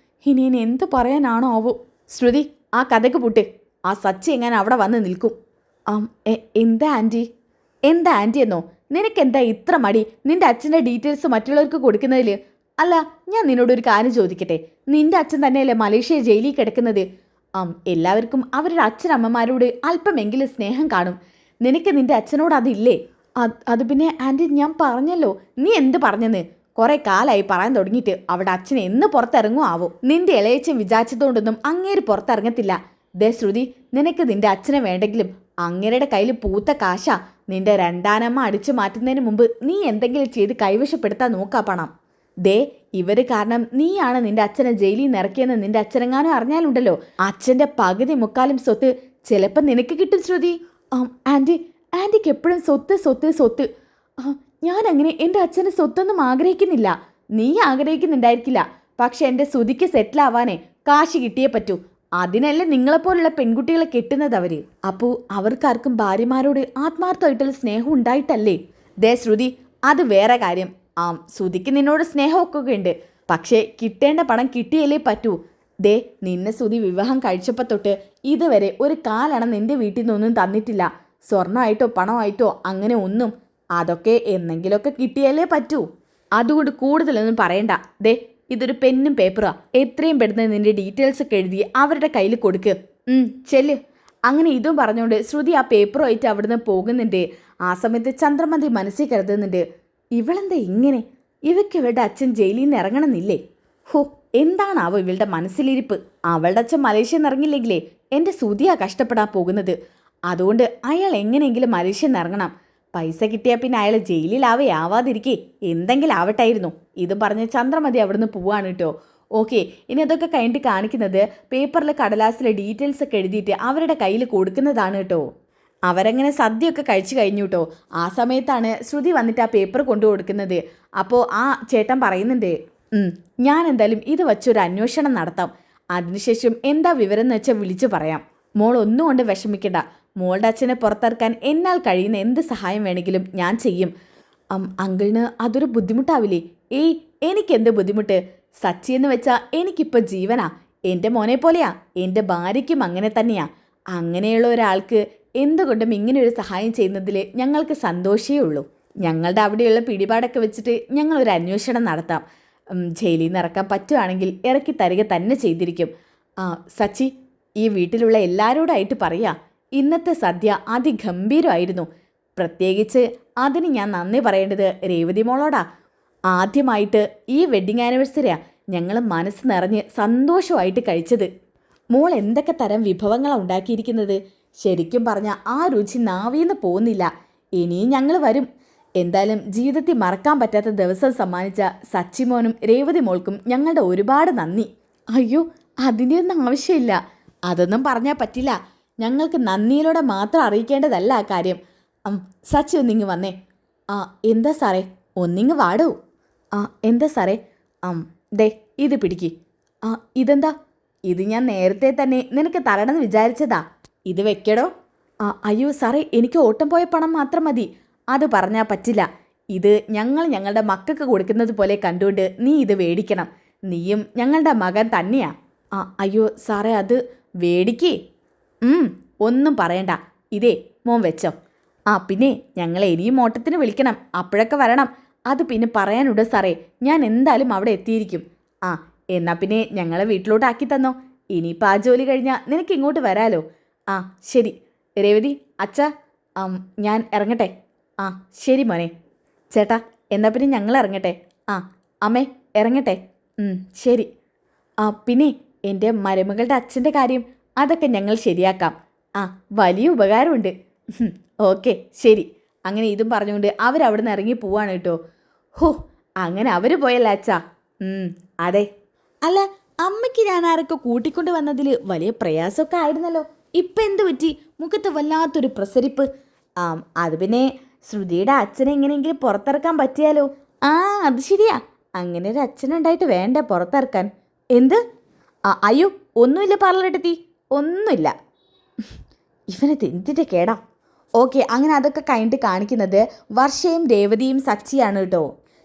ഇനി എന്ത് പറയാനാണോ ആവോ? ശ്രുതി, ആ കഥക്ക് പൂട്ട്. ആ സച്ചി എങ്ങനെ അവിടെ വന്ന് നിൽക്കും. എന്താ ആൻറ്റി എന്നോ? നിനക്കെന്താ ഇത്ര മടി നിന്റെ അച്ഛൻ്റെ ഡീറ്റെയിൽസ് മറ്റുള്ളവർക്ക് കൊടുക്കുന്നതിൽ? അല്ല, ഞാൻ നിന്നോടൊരു കാര്യം ചോദിക്കട്ടെ. നിന്റെ അച്ഛൻ തന്നെയല്ലേ മലേഷ്യ ജയിലിൽ കിടക്കുന്നത്? എല്ലാവർക്കും അവരുടെ അച്ഛനമ്മമാരോട് അല്പമെങ്കിലും സ്നേഹം കാണും. നിനക്ക് നിന്റെ അച്ഛനോട് അതില്ലേ? അത് പിന്നെ ആൻറ്റി, ഞാൻ പറഞ്ഞല്ലോ. നീ എന്ത് പറഞ്ഞെന്ന്? കുറെ കാലമായി പറയാൻ തുടങ്ങിയിട്ട്. അവിടെ അച്ഛൻ എന്ന് പുറത്തിറങ്ങും ആവോ? നിന്റെ ഇളയച്ചൻ വിചാരിച്ചതുകൊണ്ടൊന്നും അങ്ങേര് പുറത്തിറങ്ങത്തില്ല. ശ്രുതി, നിനക്ക് നിന്റെ അച്ഛനെ വേണ്ടെങ്കിലും അങ്ങേരുടെ കയ്യിൽ പൂത്ത കാശാ. നിന്റെ രണ്ടാനമ്മ അടിച്ചു മാറ്റുന്നതിന് മുമ്പ് നീ എന്തെങ്കിലും ചെയ്ത് കൈവശപ്പെടുത്താൻ നോക്കാ പണം. ഇവര് കാരണം നീയാണ് നിന്റെ അച്ഛനെ ജയിലിൽ നിന്ന് ഇറക്കിയെന്ന് നിന്റെ അച്ഛനെങ്ങാനും അറിഞ്ഞാലുണ്ടല്ലോ, അച്ഛൻ്റെ പകുതി മുക്കാലും സ്വത്ത് ചിലപ്പോൾ നിനക്ക് കിട്ടും ശ്രുതി. ആൻറ്റിക്ക് എപ്പോഴും സ്വത്ത്. ഞാൻ അങ്ങനെ എൻ്റെ അച്ഛന് സ്വത്തൊന്നും ആഗ്രഹിക്കുന്നില്ല. നീ ആഗ്രഹിക്കുന്നുണ്ടായിരിക്കില്ല. പക്ഷെ എൻ്റെ ശ്രുതിക്ക് സെറ്റിലാവാനേ കാശ് കിട്ടിയേ പറ്റൂ. അതിനല്ലേ നിങ്ങളെപ്പോലുള്ള പെൺകുട്ടികളെ കെട്ടുന്നത് അവര്. അപ്പോൾ അവർക്കാർക്കും ഭാര്യമാരോട് ആത്മാർത്ഥമായിട്ടുള്ള സ്നേഹം ഉണ്ടായിട്ടല്ലേ? ശ്രുതി, അത് വേറെ കാര്യം. ശ്രുതിക്ക് നിന്നോട് സ്നേഹമൊക്കെ ഉണ്ട്. പക്ഷേ കിട്ടേണ്ട പണം കിട്ടിയല്ലേ പറ്റൂ. നിന്നെ ശ്രുതി വിവാഹം കഴിച്ചപ്പോൾ തൊട്ട് ഇതുവരെ ഒരു കാലണ നിന്റെ വീട്ടിൽ നിന്നൊന്നും തന്നിട്ടില്ല. സ്വർണ്ണമായിട്ടോ പണമായിട്ടോ അങ്ങനെ ഒന്നും. അതൊക്കെ എന്നെങ്കിലുമൊക്കെ കിട്ടിയാലേ പറ്റൂ. അതുകൊണ്ട് കൂടുതലൊന്നും പറയണ്ട. ഇതൊരു പെന്നും പേപ്പറാ. എത്രയും പെട്ടെന്ന് നിന്റെ ഡീറ്റെയിൽസ് ഒക്കെ എഴുതി അവരുടെ കയ്യിൽ കൊടുക്ക്. ചെല്ല്. അങ്ങനെ ഇതും പറഞ്ഞുകൊണ്ട് ശ്രുതി ആ പേപ്പറുമായിട്ട് അവിടുന്ന് പോകുന്നുണ്ട്. ആ സമയത്ത് ചന്ദ്രമതി മനസ്സിൽ കരുതുന്നുണ്ട്, ഇവളെന്താ ഇങ്ങനെ? ഇവയ്ക്ക് ഇവളുടെ അച്ഛൻ ജയിലിൽ നിന്ന് ഇറങ്ങണമെന്നില്ലേ? എന്താണാവോ ഇവളുടെ മനസ്സിലിരിപ്പ്? അവളുടെ അച്ഛൻ മലേഷ്യയിൽ നിന്ന് ഇറങ്ങില്ലെങ്കിലേ എൻ്റെ ശ്രുതിയാ കഷ്ടപ്പെടാൻ പോകുന്നത്. അതുകൊണ്ട് അയാൾ എങ്ങനെയെങ്കിലും മലേഷ്യയിൽ നിന്ന് ഇറങ്ങണം. പൈസ കിട്ടിയാൽ പിന്നെ അയാൾ ജയിലിലാവാതിരിക്കേ എന്തെങ്കിലും ആവട്ടായിരുന്നു. ഇതും പറഞ്ഞ് ചന്ദ്രമതി അവിടുന്ന് പോവാണ് കേട്ടോ. ഓക്കെ, ഇനി അതൊക്കെ കഴിഞ്ഞിട്ട് കാണിക്കുന്നത് പേപ്പറിലെ കടലാസിലെ ഡീറ്റെയിൽസ് ഒക്കെ എഴുതിയിട്ട് അവരുടെ കയ്യിൽ കൊടുക്കുന്നതാണ് കേട്ടോ. അവരങ്ങനെ സദ്യയൊക്കെ കഴിച്ചു കഴിഞ്ഞു കേട്ടോ. ആ സമയത്താണ് ശ്രുതി വന്നിട്ട് ആ പേപ്പർ കൊണ്ടു കൊടുക്കുന്നത്. അപ്പോൾ ആ ചേട്ടൻ പറയുന്നുണ്ട്, ഞാൻ എന്തായാലും ഇത് വച്ചൊരു അന്വേഷണം നടത്താം. അതിനുശേഷം എന്താ വിവരം എന്ന് വെച്ചാൽ വിളിച്ചു പറയാം. മോൾ ഒന്നും കൊണ്ട് വിഷമിക്കണ്ട. മോളുടെ അച്ഛനെ പുറത്തിറക്കാൻ എന്നാൽ കഴിയുന്ന എന്ത് സഹായം വേണമെങ്കിലും ഞാൻ ചെയ്യും. അങ്കിളിന് അതൊരു ബുദ്ധിമുട്ടാവില്ലേ? എനിക്കെന്ത് ബുദ്ധിമുട്ട്? സച്ചി എന്ന് വെച്ചാൽ എനിക്കിപ്പോൾ ജീവനാ. എൻ്റെ മോനെ പോലെയാ. എൻ്റെ ഭാര്യയ്ക്കും അങ്ങനെ തന്നെയാ. അങ്ങനെയുള്ള ഒരാൾക്ക് എന്തുകൊണ്ടും ഇങ്ങനെ ഒരു സഹായം ചെയ്യുന്നതിൽ ഞങ്ങൾക്ക് സന്തോഷമേ ഉള്ളൂ. ഞങ്ങളുടെ അവിടെയുള്ള പിടിപാടൊക്കെ വെച്ചിട്ട് ഞങ്ങളൊരു അന്വേഷണം നടത്താം. ജയിലിൽ നിന്ന് ഇറക്കാൻ പറ്റുവാണെങ്കിൽ ഇറക്കി തരിക തന്നെ ചെയ്തിരിക്കും. സച്ചി, ഈ വീട്ടിലുള്ള എല്ലാവരോടായിട്ട് പറയാ, ഇന്നത്തെ സദ്യ അതിഗംഭീരമായിരുന്നു. പ്രത്യേകിച്ച് അതിന് ഞാൻ നന്ദി പറയേണ്ടത് രേവതി മോളോടാ. ആദ്യമായിട്ട് ഈ വെഡ്ഡിങ് ആനിവേഴ്സറിയാ ഞങ്ങൾ മനസ്സ് നിറഞ്ഞ് സന്തോഷമായിട്ട് കഴിച്ചത്. മോൾ എന്തൊക്കെ തരം വിഭവങ്ങളാണ് ഉണ്ടാക്കിയിരിക്കുന്നത്. ശരിക്കും പറഞ്ഞാൽ ആ രുചി നാവീന്ന് പോകുന്നില്ല. ഇനിയും ഞങ്ങൾ വരും. എന്തായാലും ജീവിതത്തിൽ മറക്കാൻ പറ്റാത്ത ദിവസം സമ്മാനിച്ച സച്ചിമോനും രേവതി മോൾക്കും ഞങ്ങളുടെ ഒരുപാട് നന്ദി. അയ്യോ, അതിൻ്റെ ഒന്നും ആവശ്യമില്ല. അതൊന്നും പറഞ്ഞാൽ പറ്റില്ല. ഞങ്ങൾക്ക് നന്ദിയിലൂടെ മാത്രം അറിയിക്കേണ്ടതല്ല ആ കാര്യം. സച്ചി ഒന്നിങ്ങ് വന്നേ. എന്താ സാറേ? ഒന്നിങ്ങ് വാടൂ. എന്താ സാറേ? ദേ ഇത് പിടിക്ക്. ഇതെന്താ? ഇത് ഞാൻ നേരത്തെ തന്നെ നിനക്ക് തരണമെന്ന് വിചാരിച്ചതാ. ഇത് വെക്കടോ. അയ്യോ സാറേ, എനിക്ക് ഓട്ടം പോയ പണം മാത്രം മതി. അത് പറഞ്ഞാൽ പറ്റില്ല. ഇത് ഞങ്ങളുടെ മക്കൾക്ക് കൊടുക്കുന്നത് പോലെ കണ്ടുകൊണ്ട് നീ ഇത് വേടിക്കണം. നീയും ഞങ്ങളുടെ മകൻ തന്നെയാ. അയ്യോ സാറേ, അത് വേടിക്കേ. ഒന്നും പറയണ്ട. ഇതേ മോൻ വെച്ചോ. പിന്നെ ഞങ്ങളെ ഇനിയും ഓട്ടത്തിന് വിളിക്കണം. അപ്പോഴൊക്കെ വരണം. അത് പിന്നെ പറയാനുണ്ട് സാറേ. ഞാൻ എന്തായാലും അവിടെ എത്തിയിരിക്കും. എന്നാൽ പിന്നെ ഞങ്ങളെ വീട്ടിലോട്ടാക്കി തന്നോ. ഇനിയിപ്പോൾ ആ ജോലി കഴിഞ്ഞാൽ നിനക്ക് ഇങ്ങോട്ട് വരാലോ. ശരി രേവതി. അച്ഛാ, ഞാൻ ഇറങ്ങട്ടെ. ശരി മോനെ. ചേട്ടാ, എന്നാൽ പിന്നെ ഞങ്ങൾ ഇറങ്ങട്ടെ. അമ്മേ ഇറങ്ങട്ടെ. ശരി. പിന്നെ എൻ്റെ മരുമകളുടെ അച്ഛൻ്റെ കാര്യം അതൊക്കെ ഞങ്ങൾ ശരിയാക്കാം. വലിയ ഉപകാരമുണ്ട്. ഓക്കെ ശരി. അങ്ങനെ ഇതും പറഞ്ഞുകൊണ്ട് അവരവിടെ നിന്ന് ഇറങ്ങി പോവാണ് കേട്ടോ. അങ്ങനെ അവർ പോയല്ല അച്ഛാ? അതെ. അല്ല, അമ്മയ്ക്ക് ഞാൻ ആരൊക്കെ കൂട്ടിക്കൊണ്ട് വന്നതിൽ വലിയ പ്രയാസമൊക്കെ ആയിരുന്നല്ലോ. ഇപ്പം എന്ത് പറ്റി? മുഖത്ത് വല്ലാത്തൊരു പ്രസരിപ്പ്. അത് പിന്നെ ശ്രുതിയുടെ അച്ഛനെ എങ്ങനെയെങ്കിലും പുറത്തിറക്കാൻ പറ്റിയാലോ. അത് ശരിയാ. അങ്ങനെ ഒരു അച്ഛനുണ്ടായിട്ട് വേണ്ടേ പുറത്തിറക്കാൻ. എന്ത്? അയ്യോ ഒന്നുമില്ല പാർലറെടുത്തി, ഒന്നുമില്ല. ഇവനത് എന്തിൻ്റെ കേടാ. ഓക്കെ, അങ്ങനെ അതൊക്കെ കഴിഞ്ഞിട്ട് കാണിക്കുന്നത് വർഷയും രേവതിയും സച്ചിയാണ് കേട്ടോ.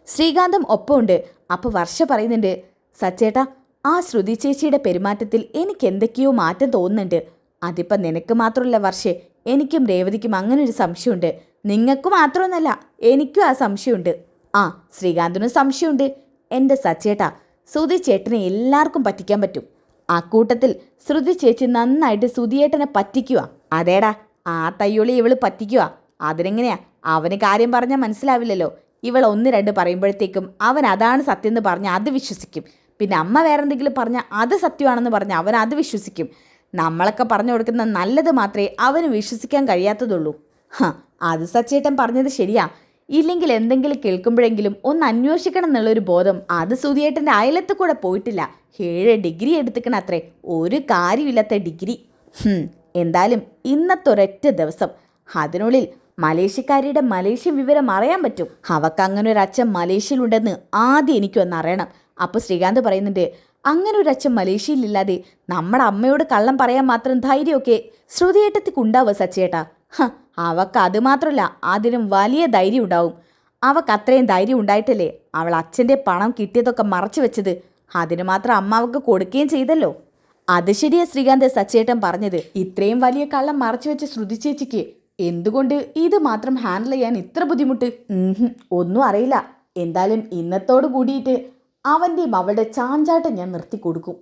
ശ്രീകാന്തും ഒപ്പമുണ്ട്. അപ്പോൾ വർഷ പറയുന്നുണ്ട്, സച്ചേട്ടാ, ആ ശ്രുതി ചേച്ചിയുടെ പെരുമാറ്റത്തിൽ എനിക്ക് എന്തൊക്കെയോ മാറ്റം തോന്നുന്നുണ്ട്. അതിപ്പം നിനക്ക് മാത്രമല്ല വർഷേ, എനിക്കും രേവതിക്കും അങ്ങനെ ഒരു സംശയമുണ്ട്. നിങ്ങൾക്ക് മാത്രമൊന്നല്ല, എനിക്കും ആ സംശയമുണ്ട്. ശ്രീകാന്തിനും സംശയമുണ്ട്. എൻ്റെ സച്ചേട്ടാ, ശ്രുതി ചേട്ടനെ എല്ലാവർക്കും പറ്റിക്കാൻ പറ്റും. ആ കൂട്ടത്തിൽ ശ്രുതി ചേച്ചി നന്നായിട്ട് ശ്രുതിയേട്ടനെ പറ്റിക്കുക. അതേടാ, ആ തയ്യോളി ഇവള് പറ്റിക്കുക. അതിനെങ്ങനെയാ? അവന് കാര്യം പറഞ്ഞാൽ മനസ്സിലാവില്ലല്ലോ. ഇവൾ 1-2 പറയുമ്പോഴത്തേക്കും അവൻ അതാണ് സത്യം എന്ന് പറഞ്ഞാൽ അത് വിശ്വസിക്കും. പിന്നെ അമ്മ വേറെന്തെങ്കിലും പറഞ്ഞാൽ അത് സത്യമാണെന്ന് പറഞ്ഞാൽ അവൻ അത് വിശ്വസിക്കും. നമ്മളൊക്കെ പറഞ്ഞു കൊടുക്കുന്ന നല്ലത് മാത്രമേ അവന് വിശ്വസിക്കാൻ കഴിയാത്തതുള്ളൂ. അത് സച്ചേട്ടൻ പറഞ്ഞത് ശരിയാ. ഇല്ലെങ്കിൽ എന്തെങ്കിലും കേൾക്കുമ്പോഴെങ്കിലും ഒന്ന് അന്വേഷിക്കണം എന്നുള്ളൊരു ബോധം അത് സുധിയേട്ടൻ്റെ അയലത്ത് കൂടെ പോയിട്ടില്ല. 7 ഡിഗ്രി എടുത്തിക്കണം അത്രേ, ഒരു കാര്യമില്ലാത്ത ഡിഗ്രി. എന്തായാലും ഇന്നത്തെ ഒരൊറ്റ ദിവസം, അതിനുള്ളിൽ മലേഷ്യക്കാരിയുടെ മലേഷ്യൻ വിവരം അറിയാൻ പറ്റും. അവക്ക് അങ്ങനെ ഒരു അച്ഛൻ മലേഷ്യയിലുണ്ടെന്ന് ആദ്യം എനിക്കൊന്ന് അറിയണം. അപ്പോൾ ശ്രീകാന്ത് പറയുന്നുണ്ട്, അങ്ങനെ ഒരു അച്ഛൻ മലേഷ്യയിലില്ലാതെ നമ്മുടെ അമ്മയോട് കള്ളം പറയാൻ മാത്രം ധൈര്യമൊക്കെ ശ്രുതിയേട്ടത്തിക്ക് ഉണ്ടാവുക സച്ചേട്ടാ? അവക്ക് അത് മാത്രമല്ല, അതിനും വലിയ ധൈര്യം ഉണ്ടാവും. അവക്ക് അത്രയും ധൈര്യം ഉണ്ടായിട്ടല്ലേ അവൾ അച്ഛൻ്റെ പണം കിട്ടിയതൊക്കെ മറച്ചു വെച്ചത്. അതിന് മാത്രം അമ്മ അവക്ക് കൊടുക്കുകയും ചെയ്തല്ലോ. അത് ശരിയാ ശ്രീകാന്ത് സച്ചേട്ടൻ പറഞ്ഞത്. ഇത്രയും വലിയ കള്ളം മറച്ചു വെച്ച ശ്രുതി ചേച്ചിക്ക് എന്തുകൊണ്ട് ഇത് മാത്രം ഹാൻഡിൽ ചെയ്യാൻ ഇത്ര ബുദ്ധിമുട്ട്? ഒന്നും അറിയില്ല. എന്തായാലും ഇന്നത്തോട് കൂടിയിട്ട് അവൻ്റെയും അവളുടെ ചാഞ്ചാട്ടം ഞാൻ നിർത്തി കൊടുക്കും.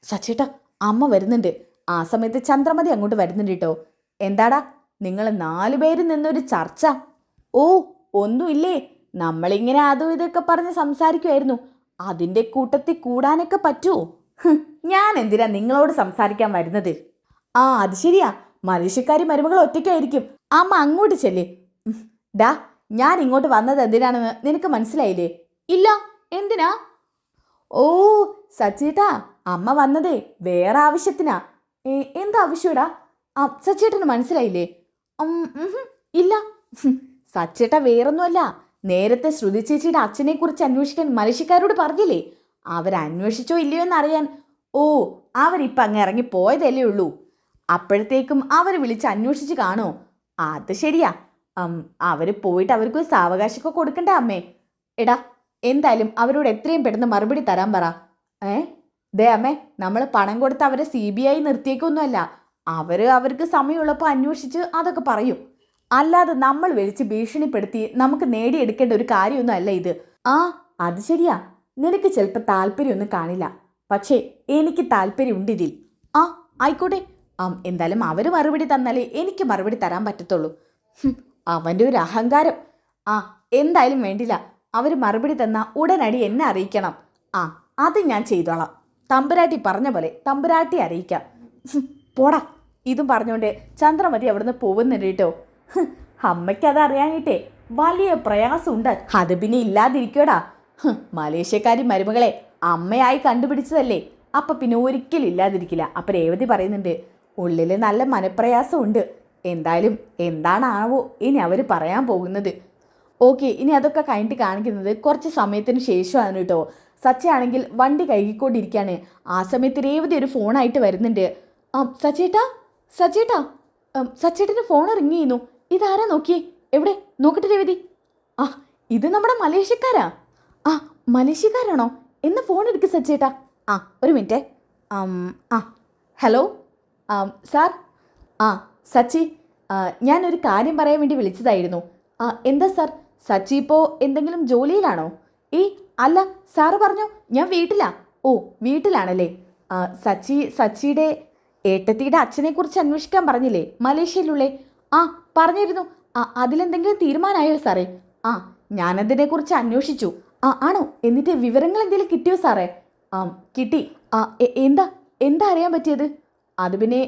സച്ചേട്ടാ, അമ്മ വരുന്നുണ്ട്. ആ സമയത്ത് ചന്ദ്രമതി അങ്ങോട്ട് വരുന്നുണ്ട് കേട്ടോ. എന്താടാ നിങ്ങൾ 4 പേരും നിന്നൊരു ചർച്ച? ഒന്നുമില്ലേ, നമ്മളിങ്ങനെ അതും ഇതൊക്കെ പറഞ്ഞ് സംസാരിക്കുമായിരുന്നു. അതിൻ്റെ കൂട്ടത്തിൽ കൂടാനൊക്കെ പറ്റുമോ? ഞാൻ എന്തിനാ നിങ്ങളോട് സംസാരിക്കാൻ വരുന്നത്? അത് ശരിയാ, മലേഷ്യക്കാരി മരുമകൾ ഒറ്റയ്ക്കായിരിക്കും. അമ്മ അങ്ങോട്ട് ചെല്ലേ. ഞാൻ ഇങ്ങോട്ട് വന്നത് എന്തിനാണെന്ന് നിനക്ക് മനസ്സിലായില്ലേ? ഇല്ല, എന്തിനാ? സച്ചേട്ടാ, അമ്മ വന്നതേ വേറെ ആവശ്യത്തിനാ. എന്താ ആവശ്യടാ? സച്ചേട്ടന് മനസ്സിലായില്ലേ? ഇല്ല. സച്ചേട്ട വേറൊന്നുമല്ല, നേരത്തെ ശ്രുതി ചേച്ചിയുടെ അച്ഛനെ കുറിച്ച് അന്വേഷിക്കാൻ മലേഷ്യക്കാരോട് പറഞ്ഞില്ലേ? അവരന്വേഷിച്ചോ ഇല്ലയോ എന്നറിയാൻ. അവരിപ്പം അങ്ങ് ഇറങ്ങി പോയതല്ലേ ഉള്ളൂ. അപ്പോഴത്തേക്കും അവർ വിളിച്ച് അന്വേഷിച്ച് കാണോ? അത് ശരിയാ. അവർ പോയിട്ട് അവർക്ക് സാവകാശമൊക്കെ കൊടുക്കണ്ടേ അമ്മേ? എടാ, എന്തായാലും അവരോട് എത്രയും പെട്ടെന്ന് മറുപടി തരാൻ പറ. ദേ അമ്മേ, നമ്മൾ പണം കൊടുത്ത് അവരെ CBI നിർത്തിയേക്കൊന്നുമല്ല. അവർക്ക് സമയമുള്ളപ്പോൾ അന്വേഷിച്ച് അതൊക്കെ പറയും. അല്ലാതെ നമ്മൾ വിളിച്ച് ഭീഷണിപ്പെടുത്തി നമുക്ക് നേടിയെടുക്കേണ്ട ഒരു കാര്യമൊന്നും അല്ല ഇത്. അത് ശരിയാ, നിനക്ക് ചിലപ്പോൾ താല്പര്യമൊന്നും കാണില്ല, പക്ഷേ എനിക്ക് താല്പര്യമുണ്ട് ഇതിൽ. ആയിക്കോട്ടെ. എന്തായാലും അവർ മറുപടി തന്നാലേ എനിക്ക് മറുപടി തരാൻ പറ്റത്തുള്ളൂ. അവൻ്റെ ഒരു അഹങ്കാരം. എന്തായാലും വേണ്ടില്ല, അവർ മറുപടി തന്നാൽ ഉടനടി എന്നെ അറിയിക്കണം. അത് ഞാൻ ചെയ്തോളാം. തമ്പുരാട്ടി പറഞ്ഞ പോലെ തമ്പുരാട്ടി അറിയിക്കാം. പോടാ. ഇതും പറഞ്ഞുകൊണ്ട് ചന്ദ്രമതി അവിടുന്ന് പോകുന്നുണ്ട് കേട്ടോ. അമ്മയ്ക്ക് അത് അറിയാനിട്ടേ വലിയ പ്രയാസമുണ്ട്. അത് പിന്നെ ഇല്ലാതിരിക്കോടാ. മലേഷ്യക്കാരി മരുമകളെ അമ്മയായി കണ്ടുപിടിച്ചതല്ലേ, അപ്പം പിന്നെ ഒരിക്കലും ഇല്ലാതിരിക്കില്ല. അപ്പം രേവതി പറയുന്നുണ്ട്, ഉള്ളിൽ നല്ല മനപ്രയാസമുണ്ട്. എന്തായാലും എന്താണാവോ ഇനി അവർ പറയാൻ പോകുന്നത്. ഓക്കെ, ഇനി അതൊക്കെ കഴിഞ്ഞിട്ട് കാണിക്കുന്നത് കുറച്ച് സമയത്തിന് ശേഷമാണ് കേട്ടോ. സച്ചയാണെങ്കിൽ വണ്ടി കഴുകിക്കൊണ്ടിരിക്കുകയാണ്. ആ സമയത്ത് രേവതി ഒരു ഫോണായിട്ട് വരുന്നുണ്ട്. സച്ചേട്ടാ, സച്ചേട്ടാ, സച്ചേട്ടൻ്റെ ഫോൺ റിങ് ചെയ്യുന്നു. ഇതാരാ നോക്കിയേ? എവിടെ നോക്കട്ടെ രേവതി. ആ, ഇത് നമ്മുടെ മലേഷ്യക്കാരാ. ആ, മലേഷ്യക്കാരാണോ? എന്ന് ഫോൺ എടുക്ക് സച്ചേട്ടാ. ആ, ഒരു മിനിറ്റേ. ആ, ഹലോ സാർ. ആ, സച്ചി, ഞാനൊരു കാര്യം പറയാൻ വേണ്ടി വിളിച്ചതായിരുന്നു. എന്താ സാർ? സച്ചി ഇപ്പോൾ എന്തെങ്കിലും ജോലിയിലാണോ? അല്ല, സാറ് പറഞ്ഞോ, ഞാൻ വീട്ടിലാ. ഓ, വീട്ടിലാണല്ലേ. സച്ചിയുടെ ഏട്ടത്തിയുടെ അച്ഛനെക്കുറിച്ച് അന്വേഷിക്കാൻ പറഞ്ഞില്ലേ മലേഷ്യയിലുള്ളേ? ആ, പറഞ്ഞിരുന്നു. അതിലെന്തെങ്കിലും തീരുമാനമായോ സാറേ? ആ, ഞാനതിനെക്കുറിച്ച് അന്വേഷിച്ചു. ആണോ? എന്നിട്ട് വിവരങ്ങൾ എന്തെങ്കിലും കിട്ടിയോ സാറേ? കിട്ടി. എന്താ അറിയാൻ പറ്റിയത്? അത് പിന്നെ